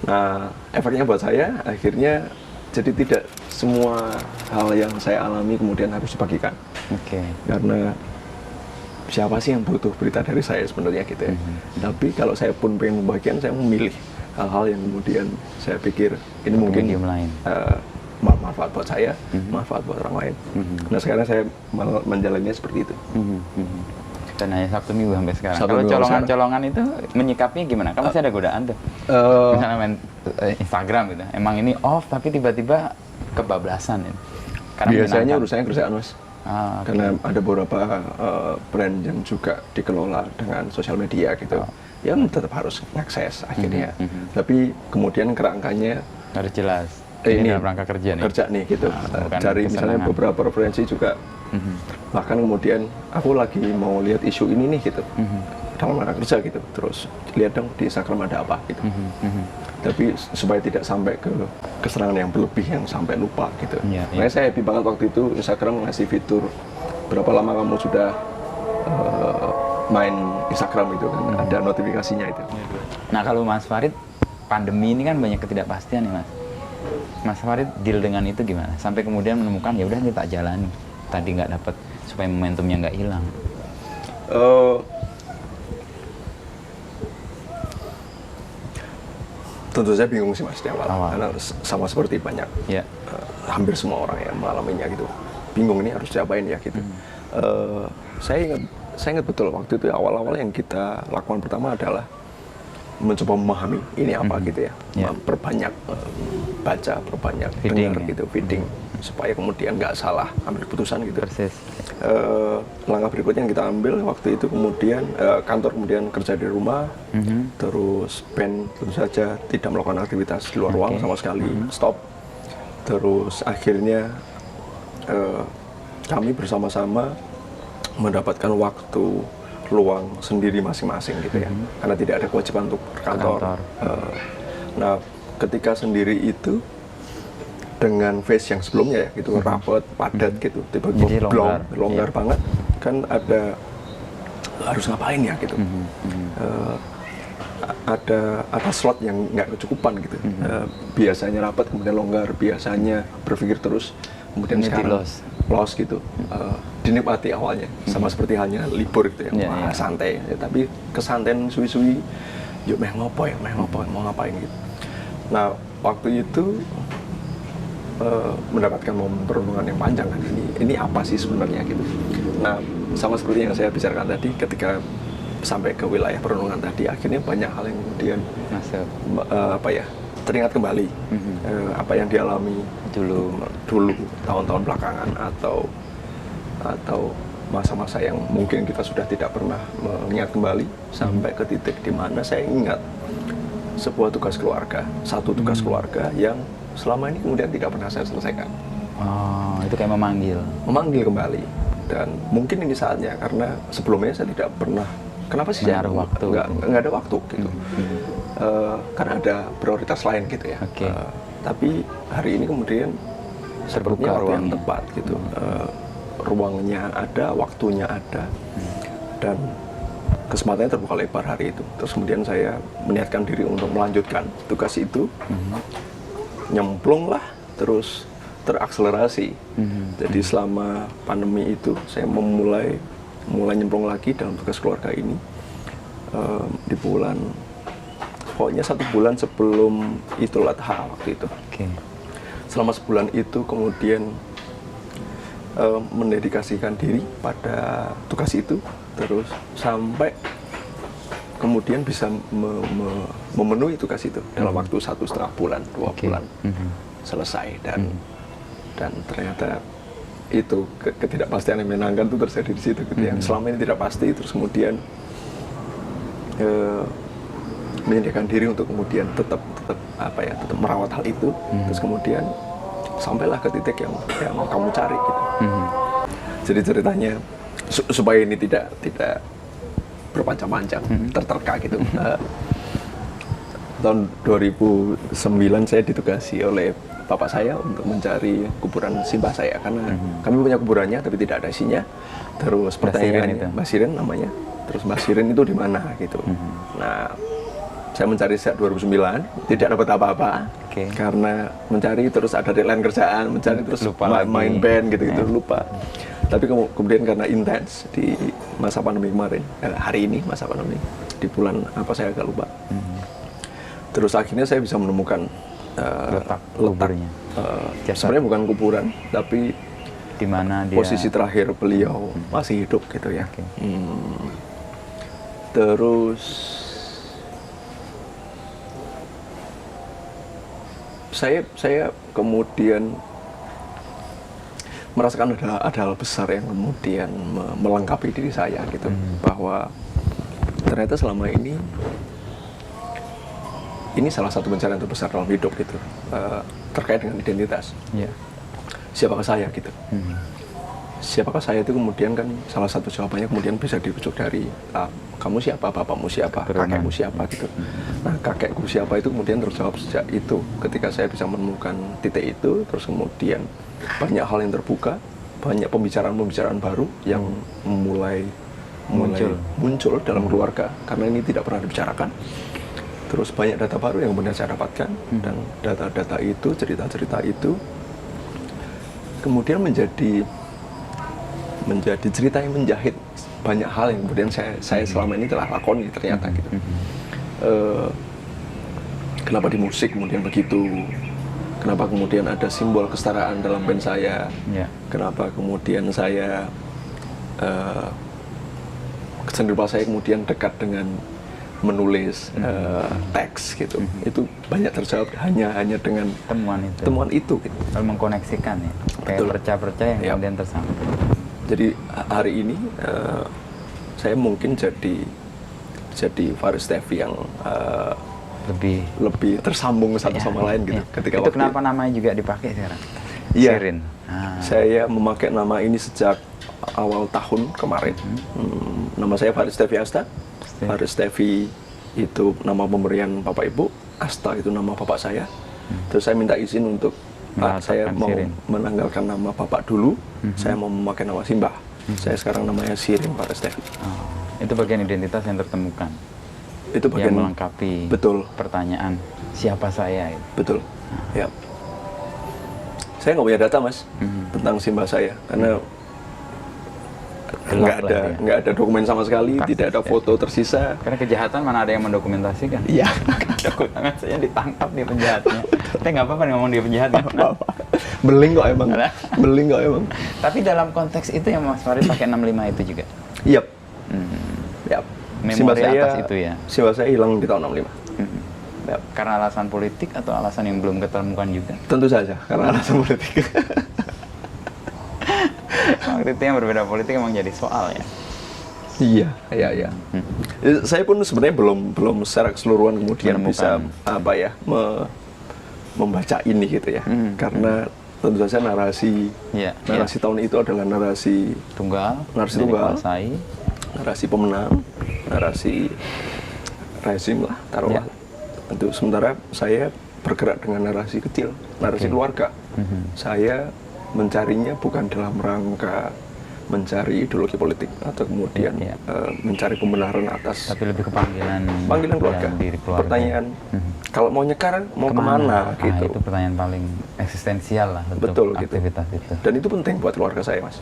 Nah efeknya buat saya akhirnya jadi tidak semua hal yang saya alami kemudian harus dibagikan. Oke. Karena siapa sih yang butuh berita dari saya sebenarnya gitu ya. Tapi kalau saya pun pengen membagikan, saya memilih hal-hal yang kemudian saya pikir ini mungkin Medium lain. manfaat buat saya, manfaat buat orang lain. Nah sekarang saya menjalannya seperti itu. Dan hanya Sabtu Minggu sampai sekarang. Sabtu Kalau Minggu sampai colongan-colongan itu menyikapinya gimana? Kan masih ada godaan tuh. Misalnya main Instagram gitu. Emang ini off tapi tiba-tiba kebablasan ini. Karena Biasanya menyenangkan. urusannya kerjaan mas. Oke. Karena ada beberapa brand yang juga dikelola dengan sosial media gitu. Ya tetap harus ngakses akhirnya. Tapi kemudian kerangkanya Harus jelas. ini dalam rangka kerja nih. kerja nih gitu. Bukan Cari misalnya kesenangan. beberapa referensi juga. Bahkan kemudian aku lagi mau lihat isu ini nih gitu. Dalam rangka kerja gitu. Terus lihat dong di Instagram ada apa gitu. Tapi supaya tidak sampai ke keserangan yang berlebih yang sampai lupa gitu. Iya, iya. Makanya saya happy banget waktu itu Instagram ngasih fitur berapa lama kamu sudah main Instagram itu kan ada notifikasinya itu. Nah kalau Mas Farid, pandemi ini kan banyak ketidakpastian ya Mas. Mas Farid deal dengan itu gimana? Sampai kemudian menemukan ya udah ini tak jalani. Tadi nggak dapat supaya momentumnya nggak hilang. Tentu saya bingung sih mas di awal, Awal. karena sama seperti banyak Ya. hampir semua orang yang mengalaminya gitu. Bingung ini harus diapain ya gitu. Saya ingat betul waktu itu awal-awal yang kita lakukan pertama adalah mencoba memahami ini apa gitu ya, Ya. perbanyak baca, perbanyak Feeding, dengar ya. gitu, feeding supaya kemudian nggak salah ambil keputusan gitu. Persis. Langkah berikutnya yang kita ambil waktu itu kemudian kantor kemudian kerja di rumah, terus band tentu saja tidak melakukan aktivitas di luar ruang sama sekali, stop. Terus akhirnya kami bersama-sama mendapatkan waktu luang sendiri masing-masing gitu ya, karena tidak ada kewajiban untuk berkantor. Kantor. Nah, ketika sendiri itu dengan face yang sebelumnya ya gitu rapat, padat gitu, tiba-tiba Jadi longgar. longgar Iya. banget, kan ada harus ngapain ya gitu. Ada slot yang nggak kecukupan gitu. Biasanya rapat kemudian longgar, biasanya berpikir terus, kemudian Ini sekarang di-loss. loss gitu. Dinikmati awalnya, sama seperti halnya libur gitu ya, Iya, wah, iya. santai. Ya, tapi kesantaian suwi-suwi, yuk meh ngopo ya, mau ngapain gitu. Nah waktu itu mendapatkan momen perenungan yang panjang kan, ini apa sih sebenarnya gitu. Nah sama seperti yang saya bicarakan tadi, ketika sampai ke wilayah perenungan tadi, akhirnya banyak hal yang kemudian Masuk. teringat kembali apa yang dialami dulu tahun-tahun belakangan atau masa-masa yang mungkin kita sudah tidak pernah mengingat kembali, sampai ke titik di mana saya ingat sebuah tugas keluarga, satu tugas keluarga yang selama ini kemudian tidak pernah saya selesaikan. Oh, itu kayak Memanggil kembali, dan mungkin ini saatnya, karena sebelumnya saya tidak pernah, kenapa sih saya Ada waktu. nggak ada waktu gitu. Karena ada prioritas lain gitu ya. Oke. Tapi hari ini kemudian sepertinya Terbuka waktu yang ruangnya. tepat gitu. Ruangnya ada, waktunya ada, dan kesempatannya terbuka lebar hari itu. Terus kemudian saya meniatkan diri untuk melanjutkan tugas itu, nyemplung lah, terus terakselerasi. Jadi selama pandemi itu saya mulai nyemplung lagi dalam tugas keluarga ini di bulan, pokoknya 1 bulan sebelum Idul Adha waktu itu. Oke. Selama sebulan itu kemudian mendedikasikan diri pada tugas itu, terus sampai kemudian bisa memenuhi tugas itu dalam waktu 1,5 bulan, 2 Oke. bulan selesai, dan ternyata itu ketidakpastian yang menyenangkan itu terjadi di situ gitu, yang selama ini tidak pasti, terus kemudian menyediakan diri untuk kemudian tetap merawat hal itu, terus kemudian sampailah ke titik yang kamu cari gitu. Jadi ceritanya supaya ini tidak berpanjang-panjang, terterka gitu. Tahun 2009 saya ditugasi oleh bapak saya untuk mencari kuburan simbah saya, karena kami punya kuburannya tapi tidak ada isinya. Terus pertanyaannya Mbak Sirin namanya. Terus Mbak Sirin itu di mana gitu. Nah, saya mencari sejak 2009, tidak dapat apa-apa. Oke. Karena mencari terus ada deadline kerjaan, mencari terus Lupa lagi. main band gitu-gitu, lupa. Tapi kemudian karena intens di masa pandemi kemarin, hari ini masa pandemi, di bulan apa saya agak lupa. Terus akhirnya saya bisa menemukan letak kuburnya. Sebenarnya bukan kuburan, tapi di mana dia posisi terakhir beliau masih hidup gitu ya. Oke. Terus saya kemudian merasakan ada hal besar yang kemudian melengkapi diri saya gitu, bahwa ternyata selama ini salah satu pencarian terbesar dalam hidup gitu, terkait dengan identitas. Siapakah saya gitu? Siapakah saya itu kemudian kan salah satu jawabannya kemudian bisa dirujuk dari kamu siapa, bapakmu siapa, kakekmu siapa gitu. Nah, kakekku siapa itu kemudian terjawab sejak itu, ketika saya bisa menemukan titik itu. Terus kemudian banyak hal yang terbuka, banyak pembicaraan baru yang mulai muncul dalam keluarga, karena ini tidak pernah dibicarakan. Terus banyak data baru yang kemudian saya dapatkan, dan data-data itu, cerita-cerita itu kemudian menjadi cerita yang menjahit banyak hal yang kemudian saya selama ini telah lakoni ternyata gitu. Kenapa di musik kemudian begitu? Kenapa kemudian ada simbol kesetaraan dalam band saya? Kenapa kemudian saya seni rupa saya kemudian dekat dengan menulis teks gitu. Itu banyak terjawab hanya dengan temuan itu gitu. Kalau mengkoneksikan ya, kayak perca-perca yang kemudian tersambung. Jadi hari ini saya mungkin jadi Faris Tevi yang lebih tersambung satu sama lain gitu. Ketika itu kenapa namanya juga dipakai sekarang? Iya. Sirin. Saya memakai nama ini sejak awal tahun kemarin. Nama saya Faris Tevi Asta. Faris Tevi itu nama pemberian Bapak Ibu, Asta itu nama Bapak saya. Terus saya minta izin untuk saya mau menanggalkan nama Bapak dulu, saya mau memakai nama Simbah. Saya sekarang namanya Sirin Faris Tevi. Itu bagian identitas yang tertemukan. Itu bagian yang melengkapi pertanyaan siapa saya. Betul. Ya. Saya nggak punya data, Mas, tentang Simbah saya, karena nggak ada dokumen sama sekali. Pasti, tidak ada foto tersisa. Karena kejahatan mana ada yang mendokumentasikan? Iya. Dokumen saya ditangkap dia penjahatnya. Tapi nggak apa-apa ngomong dia penjahat. Beling kok emang. Beling kok emang. Tapi dalam konteks itu yang Mas Farid pakai 65 itu juga. Yap. Yap. Memori atas itu ya. Simbah saya hilang di tahun 65. Yap. Karena alasan politik atau alasan yang belum ketemukan juga? Tentu saja karena alasan politik. Waktu itu yang berbeda politik emang jadi soal ya. Iya. Saya pun sebenarnya belum secara keseluruhan kemudian bisa membaca ini gitu ya. Karena tentu saja narasi tahun itu adalah narasi tunggal, narasi pemenang, narasi rezim lah taruhlah. Tentu sementara saya bergerak dengan narasi kecil, narasi keluarga. Saya mencarinya bukan dalam rangka mencari ideologi politik atau kemudian mencari pembenaran atas, tapi lebih ke panggilan keluarga. Pertanyaan, kalau mau nyekar mau kemana gitu. Itu pertanyaan paling eksistensial lah untuk betul, aktivitas gitu. itu. Dan itu penting buat keluarga saya, Mas.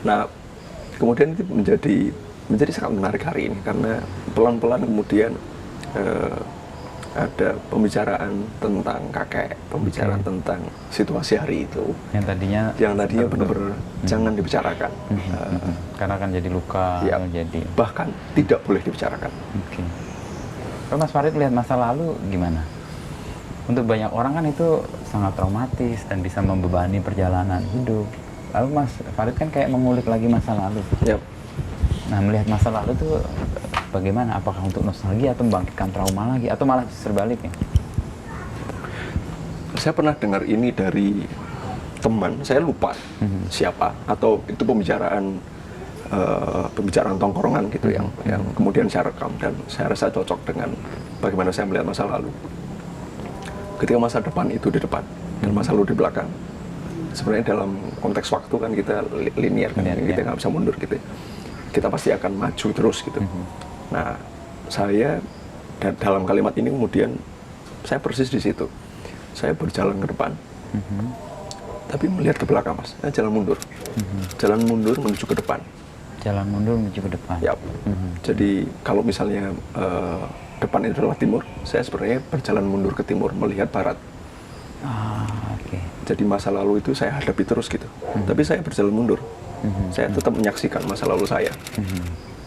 Nah, kemudian itu menjadi sangat menarik hari ini karena pelan-pelan kemudian ada pembicaraan tentang kakek, pembicaraan tentang situasi hari itu. Yang tadinya benar-benar jangan dibicarakan. Karena akan jadi luka, jadi bahkan tidak boleh dibicarakan. Kalau Mas Farid lihat masa lalu gimana? Untuk banyak orang kan itu sangat traumatis dan bisa membebani perjalanan hidup. Lalu Mas Farid kan kayak mengulik lagi masa lalu. Nah, melihat masa lalu tuh bagaimana? Apakah untuk nostalgia atau membangkitkan trauma lagi atau malah sebaliknya? Saya pernah dengar ini dari teman, saya lupa siapa, atau itu pembicaraan tongkrongan gitu yang kemudian saya rekam dan saya rasa cocok dengan bagaimana saya melihat masa lalu. Ketika masa depan itu di depan dan masa lalu di belakang. Sebenarnya dalam konteks waktu kan kita linear kan, kita nggak bisa mundur gitu. Kita pasti akan maju terus gitu. Nah, saya dalam kalimat ini kemudian saya persis di situ. Saya berjalan ke depan, tapi melihat ke belakang, Mas. Saya jalan mundur. jalan mundur menuju ke depan. Jalan mundur menuju ke depan. Ya. Jadi kalau misalnya depan itu adalah timur, saya sebenarnya berjalan mundur ke timur melihat barat. Oke. Jadi masa lalu itu saya hadapi terus gitu. Tapi saya berjalan mundur. Saya tetap menyaksikan masa lalu saya.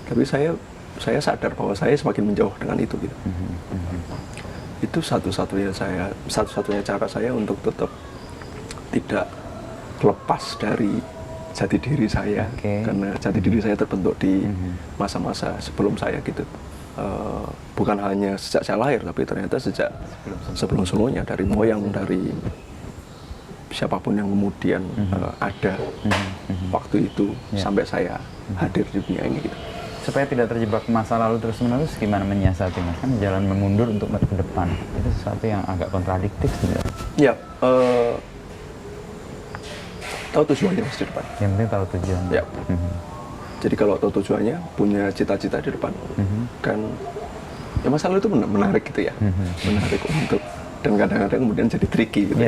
Tapi saya sadar bahwa saya semakin menjauh dengan itu gitu. Itu satu-satunya cara saya untuk tetap tidak lepas dari jati diri saya. Karena jati diri saya terbentuk di masa-masa sebelum saya gitu. Bukan hanya sejak saya lahir, tapi ternyata sejak sebelum-sebelumnya, dari moyang, dari siapapun yang kemudian ada waktu itu sampai saya hadir di dunia ini gitu. Supaya tidak terjebak masa lalu terus-menerus, gimana menyiasati Mas? Kan jalan mundur untuk ke depan, itu sesuatu yang agak kontradiktif sebenarnya. Ya, tahu tujuannya Mas di depan. Yang penting tahu tujuan. Ya. Jadi kalau tahu tujuannya, punya cita-cita di depan, kan ya masa lalu itu menarik gitu ya, menarik untuk, dan kadang-kadang kemudian jadi tricky gitu.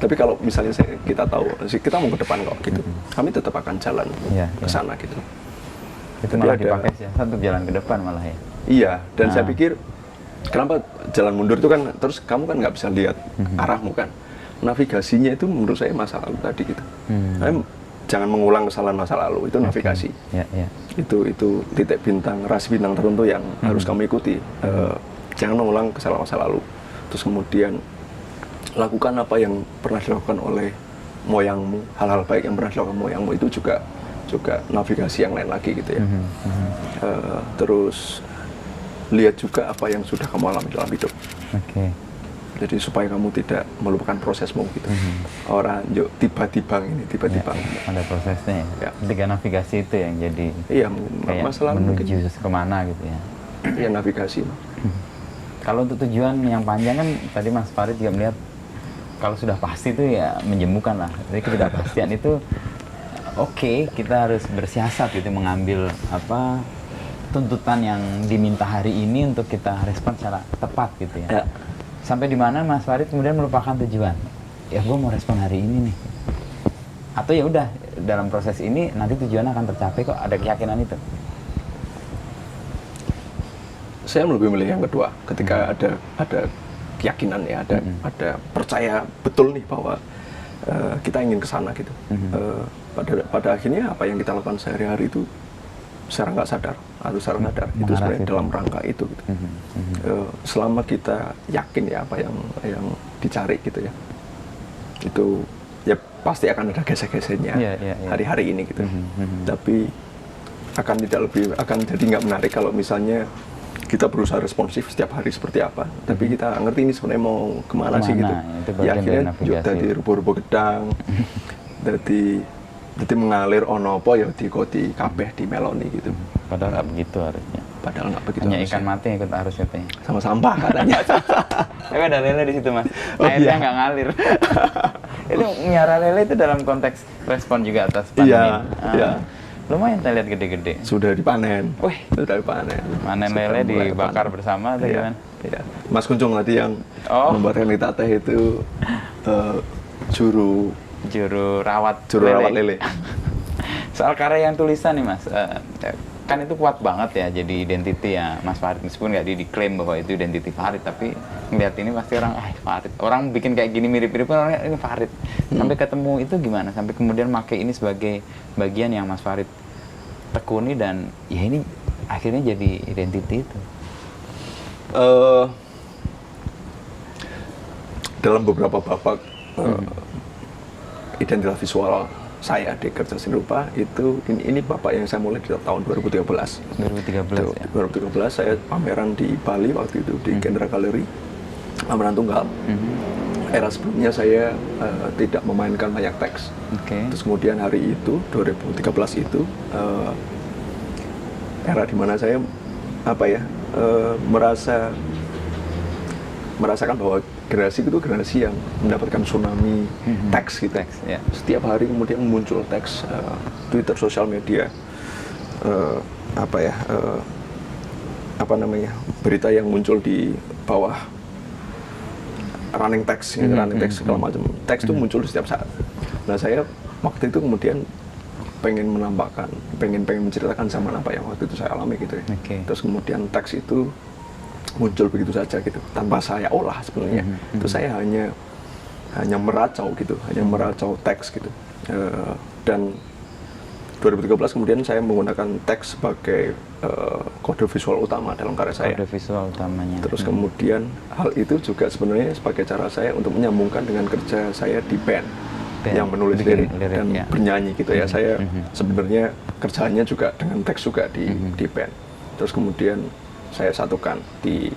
Tapi kalau misalnya kita tahu kita mau ke depan kok gitu, kami tetap akan jalan ke sana gitu. Itu malah dipakai sih untuk jalan ke depan malah ya. Iya, dan saya pikir kenapa jalan mundur itu kan, terus kamu kan nggak bisa lihat arahmu kan. Navigasinya itu menurut saya masa lalu tadi gitu. Jangan mengulang kesalahan masa lalu, itu navigasi. Itu titik bintang, rasi bintang tertentu yang harus kamu ikuti. Jangan mengulang kesalahan masa lalu. Terus kemudian lakukan apa yang pernah dilakukan oleh moyangmu, hal-hal baik yang pernah dilakukan moyangmu, itu juga navigasi yang lain lagi gitu ya. Terus lihat juga apa yang sudah kamu alami dalam hidup. Jadi supaya kamu tidak melupakan prosesmu gitu. Orang yuk tiba-tiba ada prosesnya ya. Tiga navigasi itu yang jadi kayak masalah menuju kemana gitu ya. Iya, navigasi. Kalau untuk tujuan yang panjang kan tadi Mas Farid juga melihat kalau sudah pasti itu ya menjemukan lah. Jadi ketidakpastian itu kita harus bersiasat gitu, mengambil tuntutan yang diminta hari ini untuk kita respon secara tepat gitu ya. Sampai di mana Mas Farid kemudian melupakan tujuan. Ya gue mau respon hari ini nih. Atau ya udah dalam proses ini nanti tujuan akan tercapai kok, ada keyakinan itu. Saya lebih milih yang kedua. Ketika ada keyakinan ya, ada percaya betul nih bahwa kita ingin ke sana gitu. Pada akhirnya apa yang kita lakukan sehari-hari itu secara nggak sadar atau secara sadar itu sebenarnya dalam rangka itu gitu. Selama kita yakin ya apa yang dicari gitu ya, itu ya pasti akan ada gesek-geseknya hari-hari ini gitu. Tapi akan jadi nggak menarik kalau misalnya kita berusaha responsif setiap hari seperti apa, tapi kita ngerti ini sebenarnya mau kemana sih gitu. Ya akhirnya jadi rubuh-rubuh gedang, jadi mengalir ono apa ya di kabeh di meloni gitu. Padahal nggak begitu harusnya. Padahal nggak begitu. Hanya ikan mati yang ikut arus katanya. Sama sampah katanya. Tapi ada lele di situ Mas. Airnya nggak ngalir. Itu miara lele itu dalam konteks respon juga atas pandemi. Iya. Lumayan saya lihat gede-gede. Sudah dipanen. Wih, sudah dipanen. Panen lele dibakar bersama atau gimana? Iya. Mas Kuncung tadi yang membuatkan kita teh itu juru rawat lele. Soal karya yang tulisan nih Mas, kan itu kuat banget ya jadi identity ya Mas Farid, meskipun nggak diklaim bahwa itu identity Farid, tapi ngeliat ini pasti orang Farid, orang bikin kayak gini mirip-mirip pun orangnya ini Farid. Sampai ketemu itu gimana? Sampai kemudian pakai ini sebagai bagian yang Mas Farid tekuni dan ya ini akhirnya jadi identity itu. Dalam beberapa babak identitas visual saya di Kerja Seni Rupa itu ini bapak yang saya mulai di tahun 2013. 2013 saya pameran di Bali waktu itu di Gendra Gallery, pameran tunggal. Era sebelumnya saya tidak memainkan banyak teks. Terus kemudian hari itu 2013 itu era di mana saya merasakan bahwa generasi itu generasi yang mendapatkan tsunami teks gitu. Setiap hari kemudian muncul teks, Twitter, sosial media, berita yang muncul di bawah running text segala macam. Teks itu muncul setiap saat. Nah saya waktu itu kemudian pengen menambahkan, pengen menceritakan zaman apa yang waktu itu saya alami gitu ya. Terus kemudian teks itu muncul begitu saja gitu, tanpa saya olah sebenarnya. Itu saya hanya meracau gitu, hanya meracau teks gitu. Dan 2013 kemudian saya menggunakan teks sebagai kode visual utama dalam karya saya. Kode visual utamanya. Terus kemudian hal itu juga sebenarnya sebagai cara saya untuk menyambungkan dengan kerja saya di band yang menulis lirik dan bernyanyi gitu ya. Saya sebenarnya kerjanya juga dengan teks juga di band. Terus kemudian saya satukan di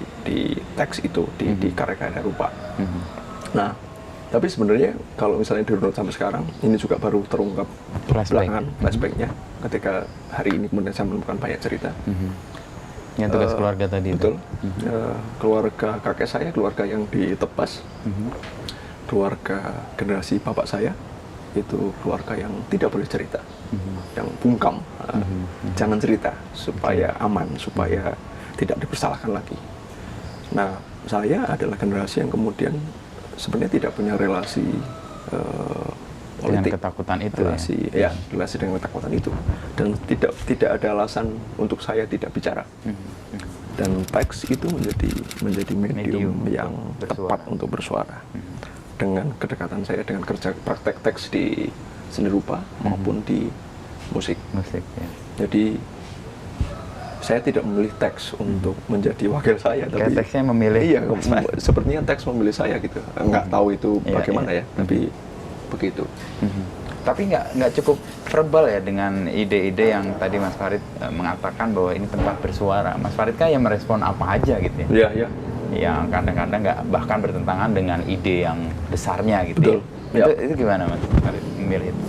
teks itu di karya-karya rupa. Nah, tapi sebenarnya kalau misalnya dirunut sampai sekarang, ini juga baru terungkap belakangan flashback-nya ketika hari ini kemudian saya menemukan banyak cerita. Yang tugas keluarga tadi. Betul. Keluarga kakek saya, keluarga yang ditebas, keluarga generasi bapak saya, itu keluarga yang tidak boleh cerita, yang bungkam, jangan cerita supaya aman, supaya tidak dipersalahkan lagi. Nah, saya adalah generasi yang kemudian sebenarnya tidak punya relasi politik, dengan ketakutan itu, relasi dengan ketakutan itu, dan tidak ada alasan untuk saya tidak bicara. Dan teks itu menjadi medium yang tepat untuk bersuara. Dengan kedekatan saya dengan kerja praktek teks di seni rupa maupun di musik. Jadi saya tidak memilih teks untuk menjadi wakil saya, tapi teksnya memilih. Iya, sepertinya teks memilih saya gitu. Nggak tahu itu bagaimana ya, tapi begitu. Tapi nggak cukup verbal ya dengan ide-ide yang tadi Mas Farid mengatakan bahwa ini tempat bersuara. Mas Farid kan yang merespon apa aja gitu ya. Iya. Yang kadang-kadang nggak bahkan bertentangan dengan ide yang besarnya gitu. Betul. Ya. Itu gimana Mas Farid memilih itu?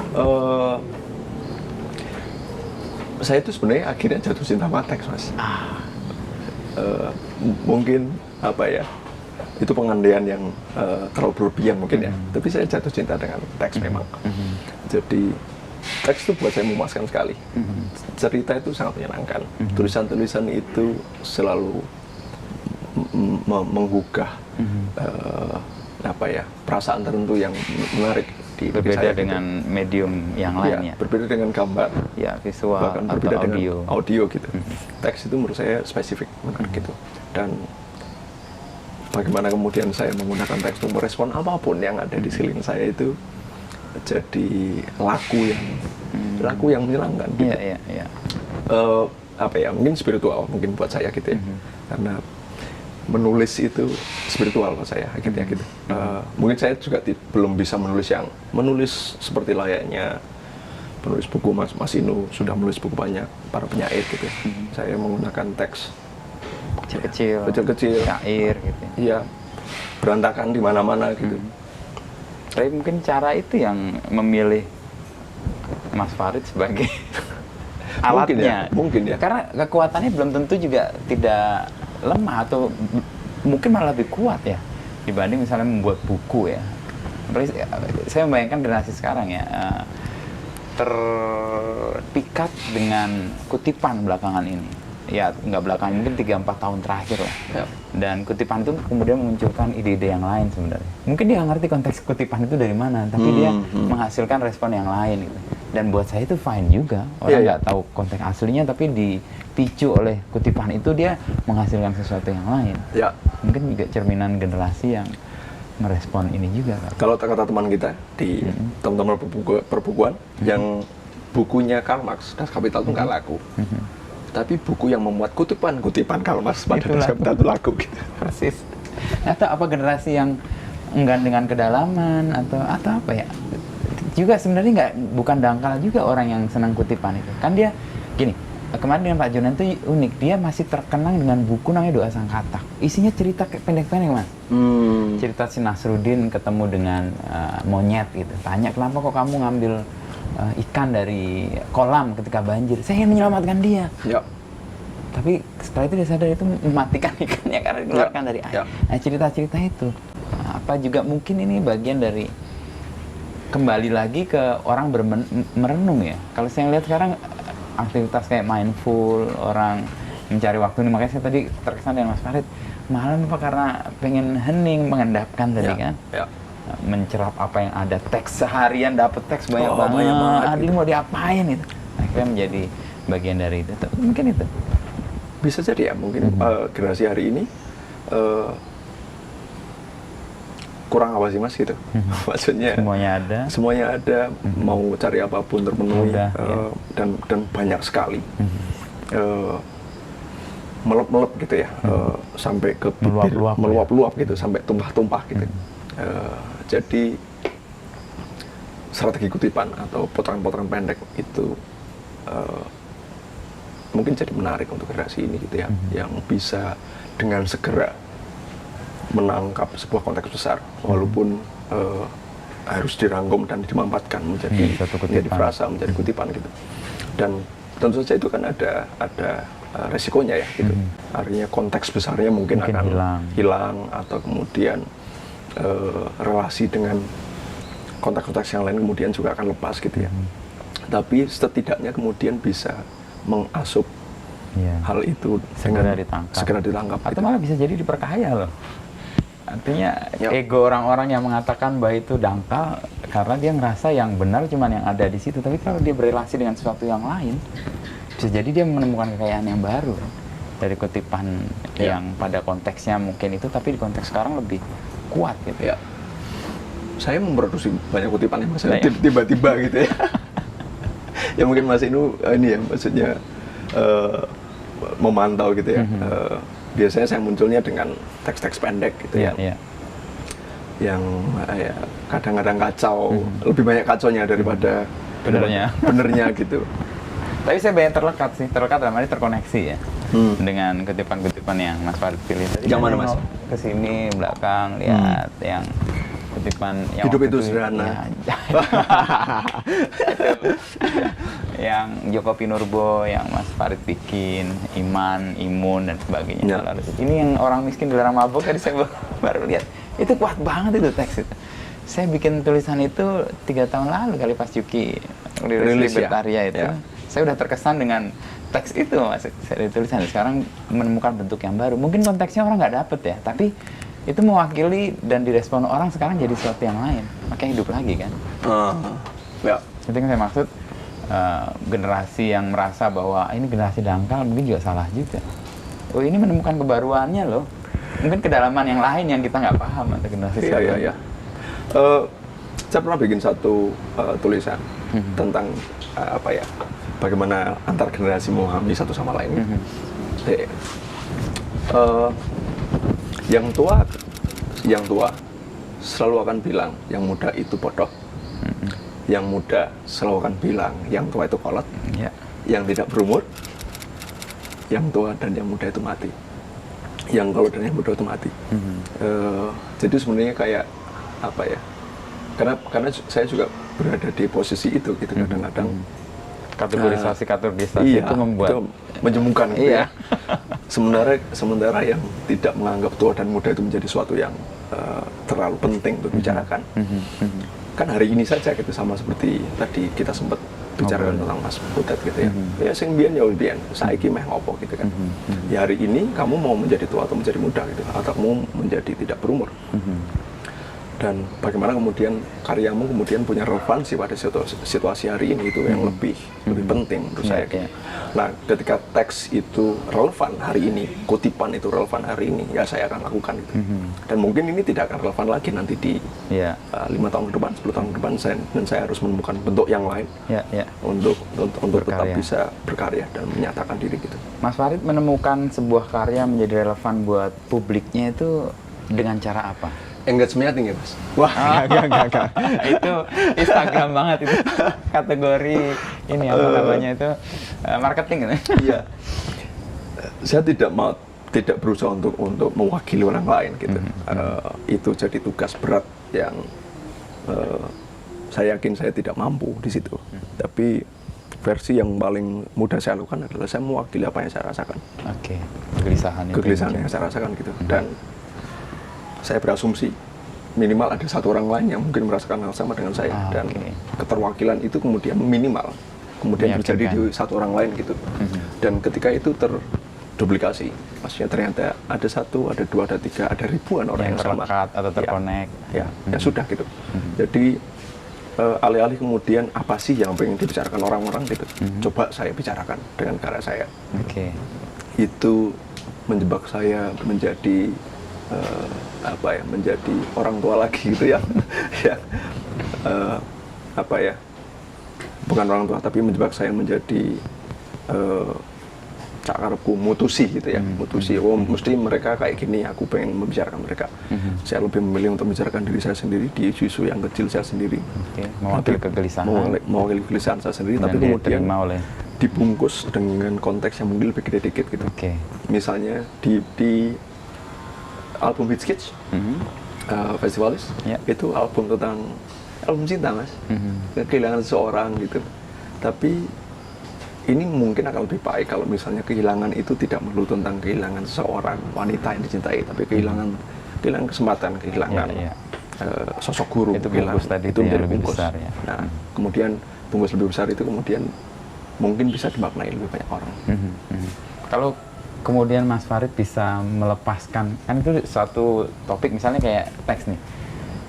Saya itu sebenarnya akhirnya jatuh cinta sama teks, Mas. Mungkin apa ya, itu pengandaian yang terlalu berlebihan mungkin ya. Tapi saya jatuh cinta dengan teks memang. Jadi teks itu buat saya memuaskan sekali. Cerita itu sangat menyenangkan. Tulisan-tulisan itu selalu menggugah perasaan tertentu yang menarik. Berbeda dengan medium yang lain ya? Berbeda dengan gambar, visual bahkan atau berbeda audio. dengan audio gitu. Teks itu menurut saya spesifik gitu. Dan bagaimana kemudian saya menggunakan teks untuk merespon apapun yang ada di sekeliling saya itu jadi laku yang menyenangkan gitu. Mungkin spiritual mungkin buat saya gitu ya. Karena menulis itu spiritual buat saya akhirnya gitu. Mungkin saya juga belum bisa menulis seperti layaknya penulis buku Mas Inu sudah menulis buku banyak, para penyair gitu ya. Saya menggunakan teks kecil-kecil, syair gitu. Iya, berantakan di mana-mana gitu. Tapi mungkin cara itu yang memilih Mas Farid sebagai alatnya. Mungkin ya. Karena kekuatannya belum tentu juga tidak lemah atau mungkin malah lebih kuat ya dibanding misalnya membuat buku ya. Saya membayangkan generasi sekarang ya terpikat dengan kutipan belakangan ini. Ya nggak belakangan, mungkin 3-4 tahun terakhir lah. Dan kutipan itu kemudian memunculkan ide-ide yang lain sebenarnya. Mungkin dia nggak ngerti konteks kutipan itu dari mana, tapi dia menghasilkan respon yang lain gitu. Dan buat saya itu fine juga. Orang nggak tahu konteks aslinya, tapi dipicu oleh kutipan itu dia menghasilkan sesuatu yang lain. Mungkin juga cerminan generasi yang merespon ini juga. Kalau kata teman kita di teman-teman perbukuan yang bukunya Karl Marx, Das Kapital itu nggak laku. Tapi buku yang memuat kutipan Karl Marx pada Das Kapital itu laku gitu. Persis. Atau apa generasi yang enggan dengan kedalaman atau apa ya? Juga sebenarnya bukan dangkal juga orang yang senang kutipan itu. Kan dia gini, kemarin dengan Pak Jonan itu unik, dia masih terkenang dengan buku namanya Doa Sang Katak. Isinya cerita pendek-pendek, Mas. Cerita si Nasruddin ketemu dengan monyet gitu. Tanya, kenapa kok kamu ngambil ikan dari kolam ketika banjir? Saya ingin menyelamatkan dia. Tapi setelah itu dia sadar itu mematikan ikannya karena dikeluarkan dari air. Nah, cerita-cerita itu apa juga mungkin ini bagian dari kembali lagi ke orang merenung ya. Kalau saya lihat sekarang aktivitas kayak mindful, orang mencari waktu ini, makanya saya tadi terkesan dengan Mas Farid, malam apa karena pengen hening, mengendapkan tadi kan. mencerap apa yang ada, teks seharian dapat teks banyak banyak banget banget, gitu. ini mau diapain itu, akhirnya menjadi bagian dari itu. Mungkin itu Bisa jadi ya, mungkin generasi hari ini kurang apa sih Mas gitu. Maksudnya semuanya ada, mau cari apapun terpenuhi, Mudah, dan banyak sekali. Melep-melep gitu ya, sampai ke bibir, meluap-luap gitu, sampai tumpah-tumpah gitu. Jadi strategi kutipan atau potongan-potongan pendek itu mungkin jadi menarik untuk generasi ini gitu ya, yang bisa dengan segera menangkap sebuah konteks besar, walaupun harus dirangkum dan dimampatkan menjadi frasa, menjadi kutipan gitu. Dan tentu saja itu kan ada resikonya ya gitu. Artinya konteks besarnya mungkin akan hilang atau kemudian relasi dengan konteks-konteks yang lain kemudian juga akan lepas gitu ya. Tapi setidaknya kemudian bisa mengasup hal itu segera ditangkap atau gitu. malah bisa jadi diperkaya loh. Artinya ego orang-orang yang mengatakan bahwa itu dangkal karena dia ngerasa yang benar cuman yang ada di situ, tapi kalau dia berrelasi dengan sesuatu yang lain, bisa jadi dia menemukan kekayaan yang baru dari kutipan yang pada konteksnya mungkin itu, tapi di konteks sekarang lebih kuat gitu. Ya, saya memproduksi banyak kutipan yang maksudnya tiba-tiba gitu ya. Ya mungkin Mas Inu ini ya maksudnya memantau gitu ya. Biasanya saya munculnya dengan teks-teks pendek gitu ya. Yang ya kadang-kadang kacau, lebih banyak kacaunya daripada benernya gitu. Tapi saya banyak terlekat dalam arti terkoneksi ya dengan kutipan-kutipan yang Mas Farid pilih tadi. Yang mana Mas? Kesini belakang lihat yang kutipan yang hidup itu sederhana. Yang Joko Pinurbo, yang Mas Farid bikin, Iman, Imun dan sebagainya. Ini yang orang miskin dilarang mabuk, tadi saya baru lihat. Itu kuat banget itu teks itu. Saya bikin tulisan itu 3 tahun lalu kali pas Yuki rilis Libertaria itu. Saya udah terkesan dengan teks itu Mas. Saya tulisan sekarang menemukan bentuk yang baru. Mungkin konteksnya orang nggak dapet ya, tapi itu mewakili dan direspon orang sekarang jadi sesuatu yang lain. Makanya hidup lagi kan. Itu yang saya maksud. Generasi yang merasa bahwa ini generasi dangkal mungkin juga salah juga. Oh ini menemukan kebaruannya loh. Mungkin kedalaman yang lain yang kita nggak paham atau generasi sebelumnya. Iya. Saya pernah bikin satu tulisan tentang bagaimana antar generasi memahami satu sama lain. Yang tua selalu akan bilang yang muda itu bodoh. Yang muda selalu akan bilang yang tua itu kolot. Yang tidak berumur, yang tua dan yang muda itu mati. Yang kolot dan yang muda itu mati. Jadi sebenarnya kayak apa ya? Karena saya juga berada di posisi itu gitu kadang-kadang. Kategorisasi itu membuat itu menjemukan gitu ya. Sementara yang tidak menganggap tua dan muda itu menjadi sesuatu yang terlalu penting untuk dibicarakan. Kan hari ini saja gitu, sama seperti tadi kita sempat bicarakan tentang Mas Butet gitu ya. Ya sing biyen ya biyen, saiki meh ngopo gitu kan. Ya hari ini kamu mau menjadi tua atau menjadi muda gitu, atau mau menjadi tidak berumur. Dan bagaimana kemudian karyamu kemudian punya relevansi pada situasi hari ini, itu yang lebih penting menurut saya. Nah, ketika teks itu relevan hari ini, kutipan itu relevan hari ini, ya saya akan lakukan itu. Dan mungkin ini tidak akan relevan lagi nanti di 5 tahun ke depan, 10 tahun ke depan, dan saya harus menemukan bentuk yang lain untuk tetap bisa berkarya dan menyatakan diri gitu. Mas Farid menemukan sebuah karya menjadi relevan buat publiknya itu dengan cara apa? Engagement-nya tinggi, Mas. Wah, enggak. Itu Instagram banget itu. Kategori ini apa namanya itu marketing gitu. Iya. Saya tidak berusaha untuk mewakili orang lain gitu. Itu jadi tugas berat yang saya yakin saya tidak mampu di situ. Tapi versi yang paling mudah saya lakukan adalah saya mewakili apa yang saya rasakan. Kegelisahan yang saya rasakan gitu. Dan saya berasumsi minimal ada satu orang lain yang mungkin merasakan hal sama dengan saya, dan keterwakilan itu kemudian minimal kemudian terjadi di satu orang lain gitu. Dan ketika itu duplikasi. Maksudnya ternyata ada 1, ada 2, ada 3, ada ribuan orang yang sama. terlekat atau terkonek. Ya sudah gitu. Jadi alih-alih kemudian apa sih yang pengen dibicarakan orang-orang gitu, coba saya bicarakan dengan karya saya. Oke. Itu menjebak saya menjadi menjadi orang tua lagi gitu ya. Bukan orang tua, tapi menjebak saya menjadi cak karepku mutusi gitu ya, mutusi. Oh mesti mereka kayak gini, aku pengen membicarakan mereka. Saya lebih memilih untuk membicarakan diri saya sendiri di isu-isu yang kecil saya sendiri. Mewakili kegelisahan. Mewakili kegelisahan saya sendiri, tapi kemudian dibungkus dengan konteks yang mungkin lebih gede dikit gitu. Misalnya di album Hits Kids, Festivalis, itu album cinta mas, kehilangan seseorang gitu. Tapi ini mungkin akan lebih baik kalau misalnya kehilangan itu tidak melulu tentang kehilangan seorang wanita yang dicintai, tapi kehilangan kesempatan, kehilangan sosok guru. Itu bungkus tadi itu menjadi lebih besar ya. Nah, kemudian bungkus lebih besar itu kemudian mungkin bisa dimaknai lebih banyak orang. Kalau kemudian Mas Farid bisa melepaskan, kan itu suatu topik misalnya kayak teks nih,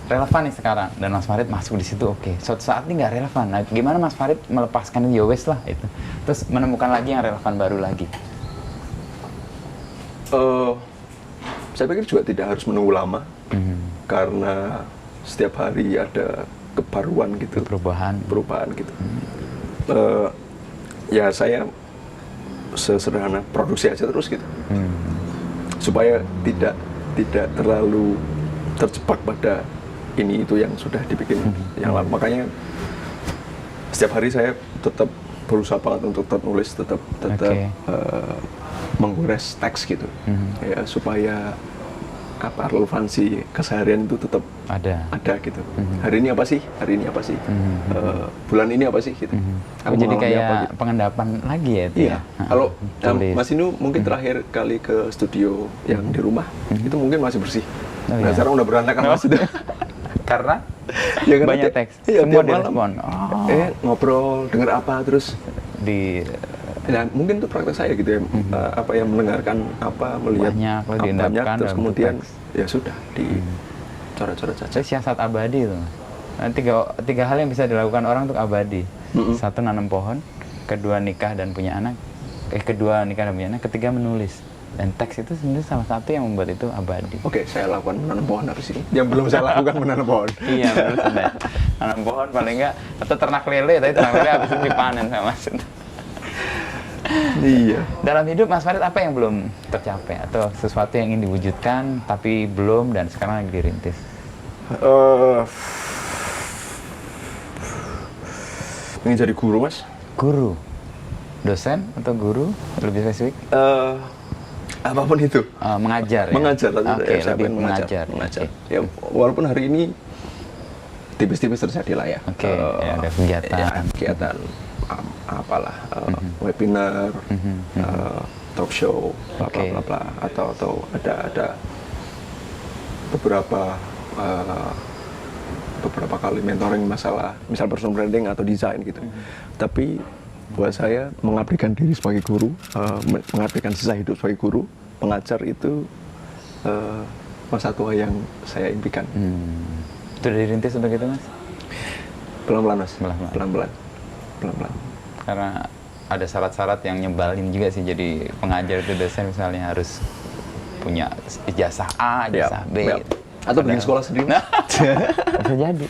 relevan nih sekarang, dan Mas Farid masuk di situ, oke. Suatu saat ini nggak relevan. Nah, gimana Mas Farid melepaskan ya wes lah itu, terus menemukan lagi yang relevan baru lagi? Saya pikir juga tidak harus menunggu lama, karena setiap hari ada kebaruan gitu, perubahan gitu. Ya saya sesederhana produksi aja terus gitu, supaya tidak terlalu terjebak pada ini itu yang sudah dibikin yang lama. Makanya setiap hari saya tetap berusaha banget untuk tetap nulis, tetap menggores teks gitu, ya supaya relevansi keseharian itu tetap ada gitu. Hari ini apa sih? Bulan ini apa sih? Gitu. Jadi kayak pengendapan lagi ya? Iya. Kalau Mas Inu mungkin terakhir kali ke studio yang di rumah, itu mungkin masih bersih. Nah sekarang udah berantakan Mas itu. Karena ya, banyak teks, semua direspon. Ngobrol, denger apa, terus nah, mungkin itu praktek saya gitu ya, mendengarkan melihat banyak, terus kemudian ya sudah dicoret-coret saja. Itu siasat abadi itu. Nah, tiga hal yang bisa dilakukan orang untuk abadi. Satu, nanam pohon. Kedua, nikah dan punya anak. Ketiga, menulis. Dan teks itu sebenarnya salah satu yang membuat itu abadi. Oke, saya lakukan menanam pohon habis ini. Yang belum saya lakukan menanam pohon. Iya, benar sudah. Menanam pohon paling enggak, atau ternak lele, tapi ternak lele habis itu dipanen sama Mas. Iya. Dalam hidup Mas Farid apa yang belum tercapai atau sesuatu yang ingin diwujudkan tapi belum dan sekarang lagi dirintis? Ingin jadi guru, Mas. Guru? Dosen atau guru? Lebih spesifik? Apapun itu. Mengajar ya? Mengajar. Oke, saya lebih mengajar. Okay. Ya, walaupun hari ini tipis-tipis terjadi lah ya. Oke, ya, ada kegiatan. Ya, kegiatan webinar, talk show, bla bla, atau ada beberapa kali mentoring masalah misal personal branding atau desain gitu. Tapi buat saya mengabdikan diri sebagai guru, mengabdikan sisa hidup sebagai guru, pengajar itu masa tua yang saya impikan. Itu dari rintis untuk itu, Mas? Pelan-pelan, Mas. Pelan-pelan. Karena ada syarat-syarat yang nyebalin juga sih, jadi pengajar itu dosen misalnya harus punya ijazah A, ijazah B. Atau bikin sekolah sendiri. Bisa jadi.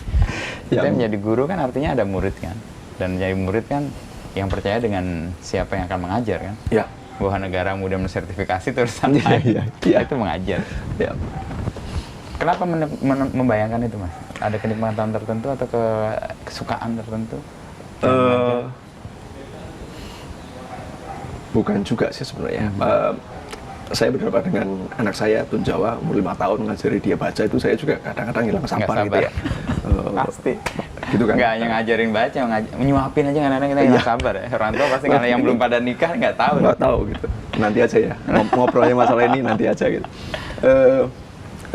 Kita menjadi guru kan artinya ada murid kan. Dan menjadi murid kan yang percaya dengan siapa yang akan mengajar kan. Ya. Bahwa negara mudah mensertifikasi terusan itu mengajar. Ya. Kenapa membayangkan itu, Mas? Ada kenikmatan tertentu atau kesukaan tertentu? Bukan juga sih sebenarnya. Saya berdebat dengan anak saya Tun Jawa umur 5 tahun, ngajari dia baca itu saya juga kadang-kadang hilang sabar gitu ya. Pasti. Gitu kan. Nggak hanya ngajarin baca, menyuapin aja kadang-kadang kita hilang sabar ya. Orang tua pasti karena yang belum pada nikah nggak tahu. Nggak tahu gitu. Nanti aja ya. Ngobrolnya masalah ini nanti aja gitu.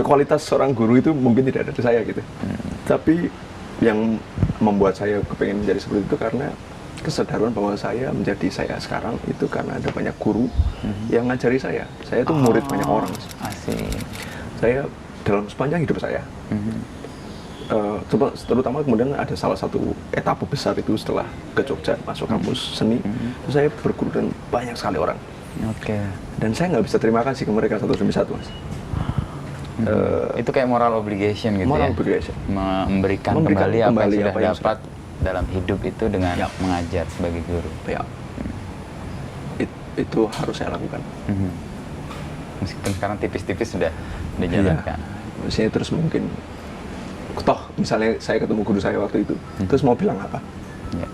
Kualitas seorang guru itu mungkin tidak ada di saya gitu. Tapi yang membuat saya kepengen menjadi seperti itu karena kesadaran bahwa saya menjadi saya sekarang itu karena ada banyak guru yang ngajari saya. Saya itu murid banyak orang. Asik. Saya dalam sepanjang hidup saya, terutama kemudian ada salah satu etapa besar itu setelah ke Jogja masuk kampus seni, itu saya berguru dengan banyak sekali orang. Oke. Dan saya nggak bisa terima kasih ke mereka satu demi satu, Mas. Itu kayak moral obligation gitu Moral ya. obligation. Memberikan kembali apa yang sudah dapat dalam hidup itu dengan mengajar sebagai guru. Ya. Itu harus saya lakukan. Meskipun sekarang tipis-tipis sudah dijalankan. Maksudnya terus mungkin, toh misalnya saya ketemu guru saya waktu itu, terus mau bilang apa? Ya.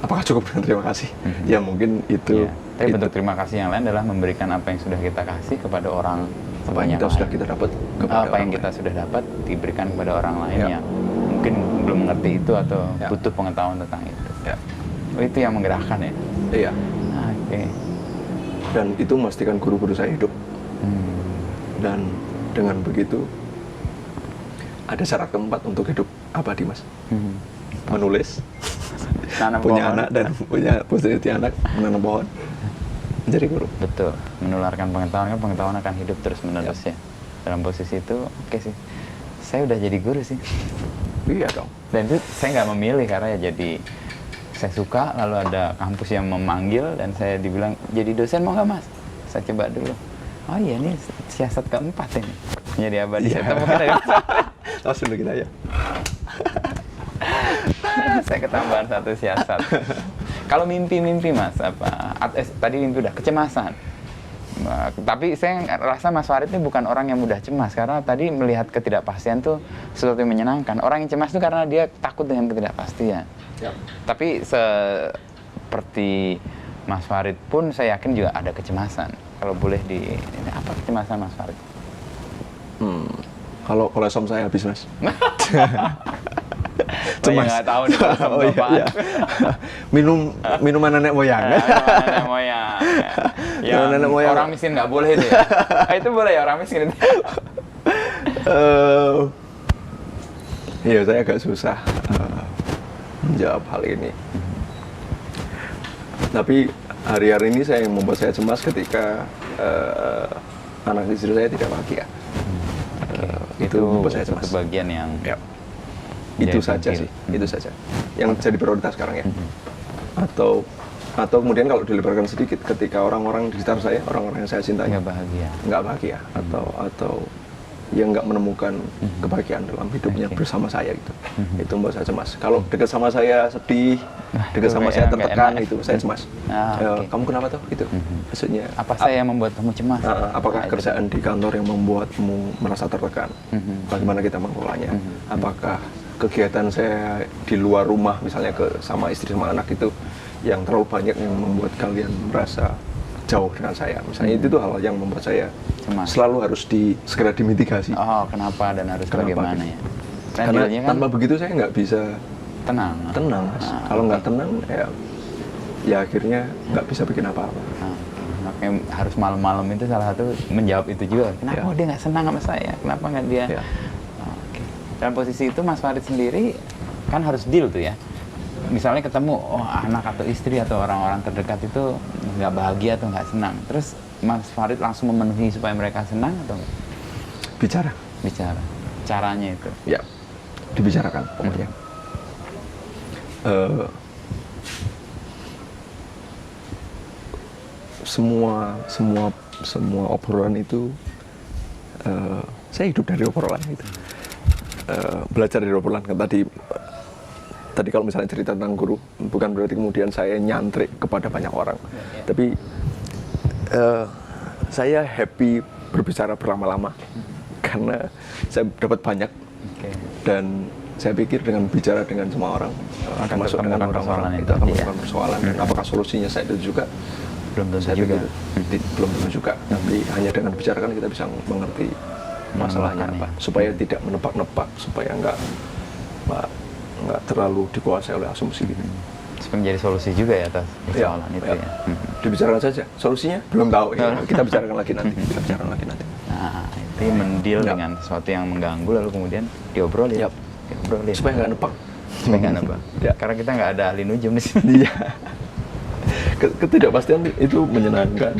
Apakah cukup dengan terima kasih? Ya mungkin itu. Ya. Tapi bentuk terima kasih yang lain adalah memberikan apa yang sudah kita kasih kepada orang apa yang kita dapat kepada apa yang kita sudah dapat diberikan kepada orang lain yang mungkin belum mengerti itu atau butuh pengetahuan tentang itu. Oh, itu yang menggerakkan ya? Iya. Oke. Dan itu memastikan guru-guru saya hidup. Dan dengan begitu ada syarat keempat untuk hidup abadi, Mas. Menulis, punya anak dan punya posisi anak, menanam pohon, menjadi guru. Betul, menularkan pengetahuan, kan pengetahuan akan hidup terus menerus ya. Dalam posisi itu, oke sih. Saya udah jadi guru sih. Iya dong. Dan itu saya nggak memilih karena ya jadi saya suka, lalu ada kampus yang memanggil dan saya dibilang jadi dosen mau nggak Mas? Saya coba dulu. Oh iya ini siasat keempat ini. Jadi abadi. Saya temukan dari langsung kita ya. Saya ketambahan satu siasat. Kalau mimpi-mimpi Mas, tadi mimpi udah kecemasan. Tapi saya rasa Mas Farid ini bukan orang yang mudah cemas karena tadi melihat ketidakpastian tuh sesuatu yang menyenangkan. Orang yang cemas itu karena dia takut dengan ketidakpastian. Yep. Tapi seperti Mas Farid pun saya yakin juga ada kecemasan. Kalau boleh ini apa kecemasan Mas Farid? Kalau kolesom saya habis Mas. Cemas. Nggak tahu nih oh, iya. Minuman nenek moyang. Minuman nenek moyang. Yang nenek moyang. Orang miskin nggak boleh itu ya? Itu boleh ya orang miskin itu? Iya saya agak susah menjawab hal ini. Tapi hari-hari ini yang membuat saya cemas ketika anak istri saya tidak bahagia. Itu membuat saya cemas. Itu bagian yang itu saja sih, itu saja yang jadi prioritas sekarang ya. Atau kemudian kalau dilebarkan sedikit ketika orang-orang di sekitar saya, orang-orang yang saya cintai nggak bahagia atau yang nggak menemukan kebahagiaan dalam hidupnya bersama saya gitu. Itu membuat saya cemas. Kalau dekat sama saya sedih, dekat sama saya tertekan itu saya cemas. Kamu kenapa tuh? Itu maksudnya apa saya yang membuat kamu cemas? Apakah kerjaan di kantor yang membuatmu merasa tertekan? Bagaimana kita mengelolanya? Apakah kegiatan saya di luar rumah misalnya sama istri sama anak itu yang terlalu banyak yang membuat kalian merasa jauh dengan saya misalnya itu tuh hal yang membuat saya cemas. Selalu harus segera dimitigasi. Kenapa dan harus bagaimana ya? Karena tanpa begitu saya nggak bisa tenang Mas. Kalau nggak tenang ya akhirnya nggak bisa bikin apa-apa. Makanya harus malam-malam itu salah satu menjawab itu juga. Kenapa dia nggak senang sama saya? Kenapa nggak dia? Dalam posisi itu Mas Farid sendiri kan harus deal tuh ya. Misalnya ketemu anak atau istri atau orang-orang terdekat itu nggak bahagia atau nggak senang. Terus Mas Farid langsung memenuhi supaya mereka senang atau nggak? Bicara. Caranya itu? Ya, dibicarakan pokoknya. Semua obrolan itu saya hidup dari obrolan itu. Belajar dari obrolan kan tadi kalau misalnya cerita tentang guru bukan berarti kemudian saya nyantrik kepada banyak orang, tapi saya happy berbicara berlama-lama karena saya dapat banyak dan saya pikir dengan bicara dengan semua orang termasuk dengan orang-orang itu akan menemukan persoalan dan apakah solusinya saya itu juga belum tentu juga tapi hanya dengan bicarakan kita bisa mengerti masalahnya apa supaya tidak menebak-nebak supaya nggak terlalu dikuasai oleh asumsi gitu. Supaya menjadi solusi juga ya atas persoalan itu ya. Dibicarakan saja solusinya belum tahu ya. Kita bicarakan lagi nanti. Nah itu mendeal dengan sesuatu yang mengganggu lalu kemudian diobrolin. Supaya nggak nebak. supaya nggak nebak. Ya. Karena kita nggak ada ahli nujum di sini. Iya. Ketidakpastian itu menyenangkan.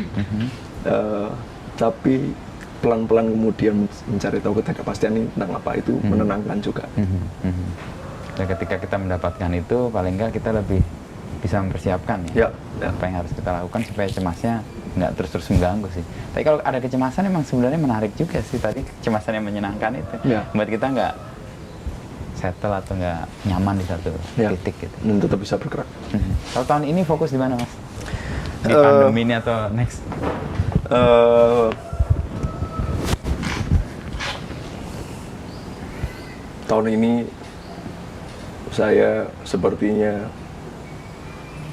Tapi pelan-pelan kemudian mencari tahu ketidakpastian ini tentang apa itu menenangkan juga. Dan ketika kita mendapatkan itu, paling nggak kita lebih bisa mempersiapkan ya, apa yang harus kita lakukan supaya cemasnya nggak terus-terus mengganggu sih. Tapi kalau ada kecemasan emang sebenarnya menarik juga sih, tadi kecemasan yang menyenangkan itu buat kita nggak settle atau nggak nyaman di satu titik gitu. Dan tetap bisa bergerak. Kalau tahun ini fokus di mana Mas? Di pandemi ini atau next? Tahun ini saya sepertinya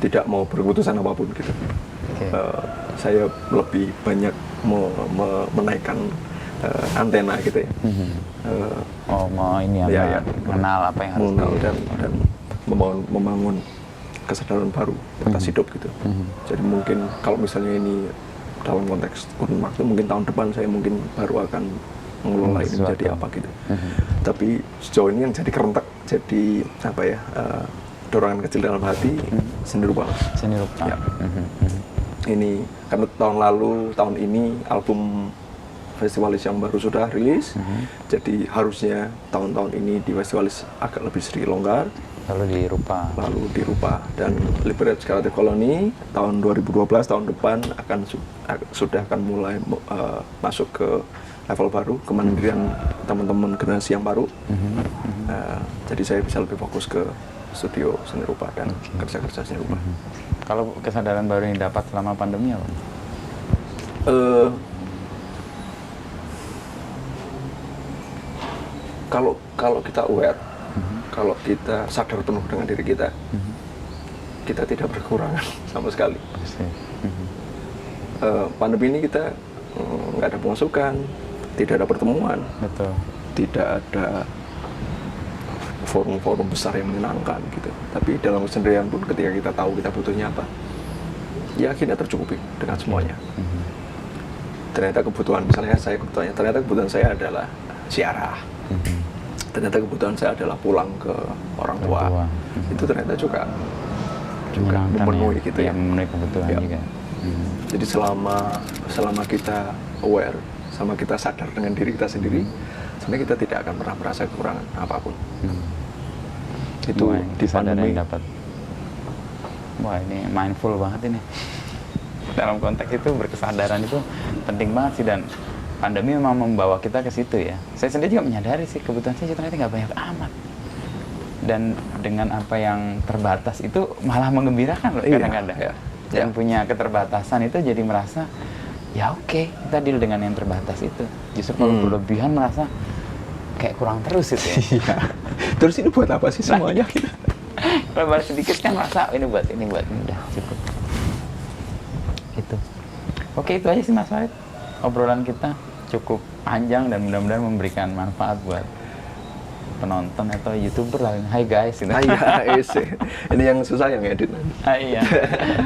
tidak mau berkeputusan apapun gitu. Saya lebih banyak menaikkan antena gitu ya. Mau ini ya, mengenal apa yang harus dan membangun kesadaran baru atas hidup gitu. Jadi mungkin kalau misalnya ini dalam konteks kurun waktu, mungkin tahun depan saya mungkin baru akan mengelola ini menjadi apa gitu. Tapi sejauh ini yang jadi kerentak, jadi apa ya, dorongan kecil dalam hati, seni rupa. Seni rupa. Ya. Ini karena tahun ini album Festivalis yang baru sudah rilis, jadi harusnya tahun-tahun ini di Festivalis agak lebih sedikit longgar. Lalu dirupa dan Liberated Karate Colony tahun 2012 tahun depan sudah akan mulai masuk ke level baru, kemandirian teman-teman generasi yang baru. Jadi saya bisa lebih fokus ke studio seni rupa dan kerja-kerja seni rupa. Kalau kesadaran baru yang dapat selama pandemi apa? Kalau kita aware, kalau kita sadar penuh dengan diri kita, kita tidak berkekurangan sama sekali. Pandemi ini kita nggak ada pemasukan, tidak ada pertemuan, tidak ada forum-forum besar yang menyenangkan gitu. Tapi dalam kesendirian pun ketika kita tahu kita butuhnya apa, ya akhirnya tercukupi dengan semuanya. Ternyata kebutuhan, misalnya ternyata kebutuhan saya adalah ziarah. Ternyata kebutuhan saya adalah pulang ke orang tua. Itu ternyata juga memenuhi gitu ya. Memenuhi kebutuhan juga. Jadi selama kita aware, sama kita sadar dengan diri kita sendiri, sebenarnya kita tidak akan pernah merasa kekurangan apapun. Itu di pandemi dapat. Wah, ini mindful banget ini. Dalam konteks itu berkesadaran itu penting banget sih, dan pandemi memang membawa kita ke situ ya. Saya sendiri juga menyadari sih kebutuhan saya ternyata nggak banyak amat. Dan dengan apa yang terbatas itu malah menggembirakan loh kadang-kadang. Yang punya keterbatasan itu jadi merasa ya oke, kita deal dengan yang terbatas itu. Justru kalau berlebihan merasa kayak kurang terus itu ya. Terus ini buat apa sih semuanya? Kalau baru sedikit kan merasa ini buat ini udah cukup. Itu. Oke, itu aja sih Mas Farid. Obrolan kita cukup panjang dan mudah-mudahan memberikan manfaat buat penonton atau YouTuber lah. Hai guys. Gitu. Hai guys. Ini yang susah yang edit nanti. Iya.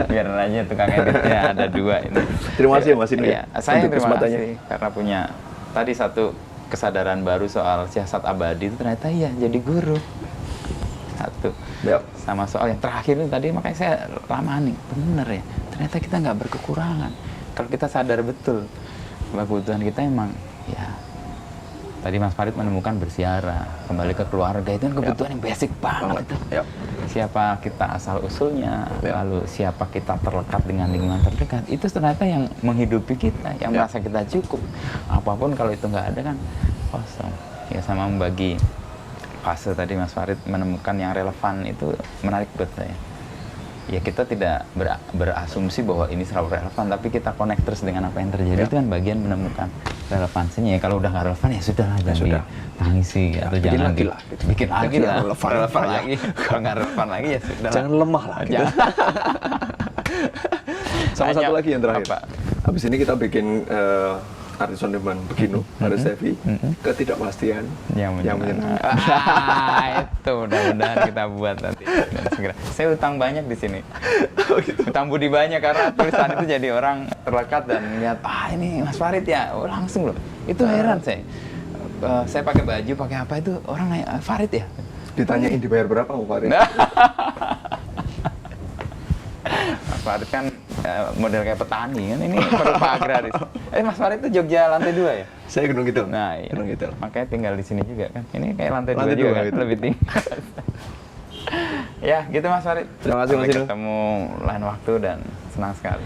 Biar aja tukang editnya ada 2 ini. Terima kasih Mas ini. Iya, saya terima kasih karena punya tadi satu kesadaran baru soal siasat abadi itu ternyata iya jadi guru. Satu. Sama soal yang terakhir itu tadi makanya saya lama nih. Bener ya. Ternyata kita nggak berkekurangan. Kalau kita sadar betul bahwa kebutuhan kita emang ya tadi Mas Farid menemukan bersiara, kembali ke keluarga itu kan kebutuhan yang basic banget itu. Siapa kita asal usulnya, lalu siapa kita terlekat dengan lingkungan terdekat, itu ternyata yang menghidupi kita, yang merasa kita cukup. Apapun kalau itu nggak ada kan kosong. Ya sama membagi fase tadi Mas Farid menemukan yang relevan itu menarik buat saya. Ya kita tidak berasumsi bahwa ini selalu relevan, tapi kita connect terus dengan apa yang terjadi. Itu kan bagian menemukan relevansinya. Ya kalau udah nggak relevan ya sudah lah, jangan tangisi atau jangan bikin lagi lah, relevan lagi. Kalau nggak relevan lagi ya sudah. Jangan lemah lah. Gitu. Sama satu lagi yang terakhir. Habis ini kita bikin artis on demand beginu, Haris Devi, ketidakpastian yang menyenangkan. Itu mudah-mudahan kita buat nanti dan segera. Saya utang banyak di sini. Utang budi banyak karena tulisan itu jadi orang terlekat dan melihat ini Mas Farid ya, langsung loh. Itu heran saya. Saya pakai baju, pakai apa itu orang nanya Farid ya. ditanyain dibayar berapa Om Farid? Mas Farid kan model kayak petani kan, ini perupa agraris. Mas Farid itu Jogja lantai 2 ya? Saya Gunung Kidul. Nah, iya. Gunung Kidul. Makanya tinggal di sini juga kan. Ini kayak lantai 2 Lantai juga 2 kan, gitu. lebih tinggi. Ya, gitu Mas Farid. Terima kasih, Mas Sampai Inu. ketemu lain waktu dan senang sekali.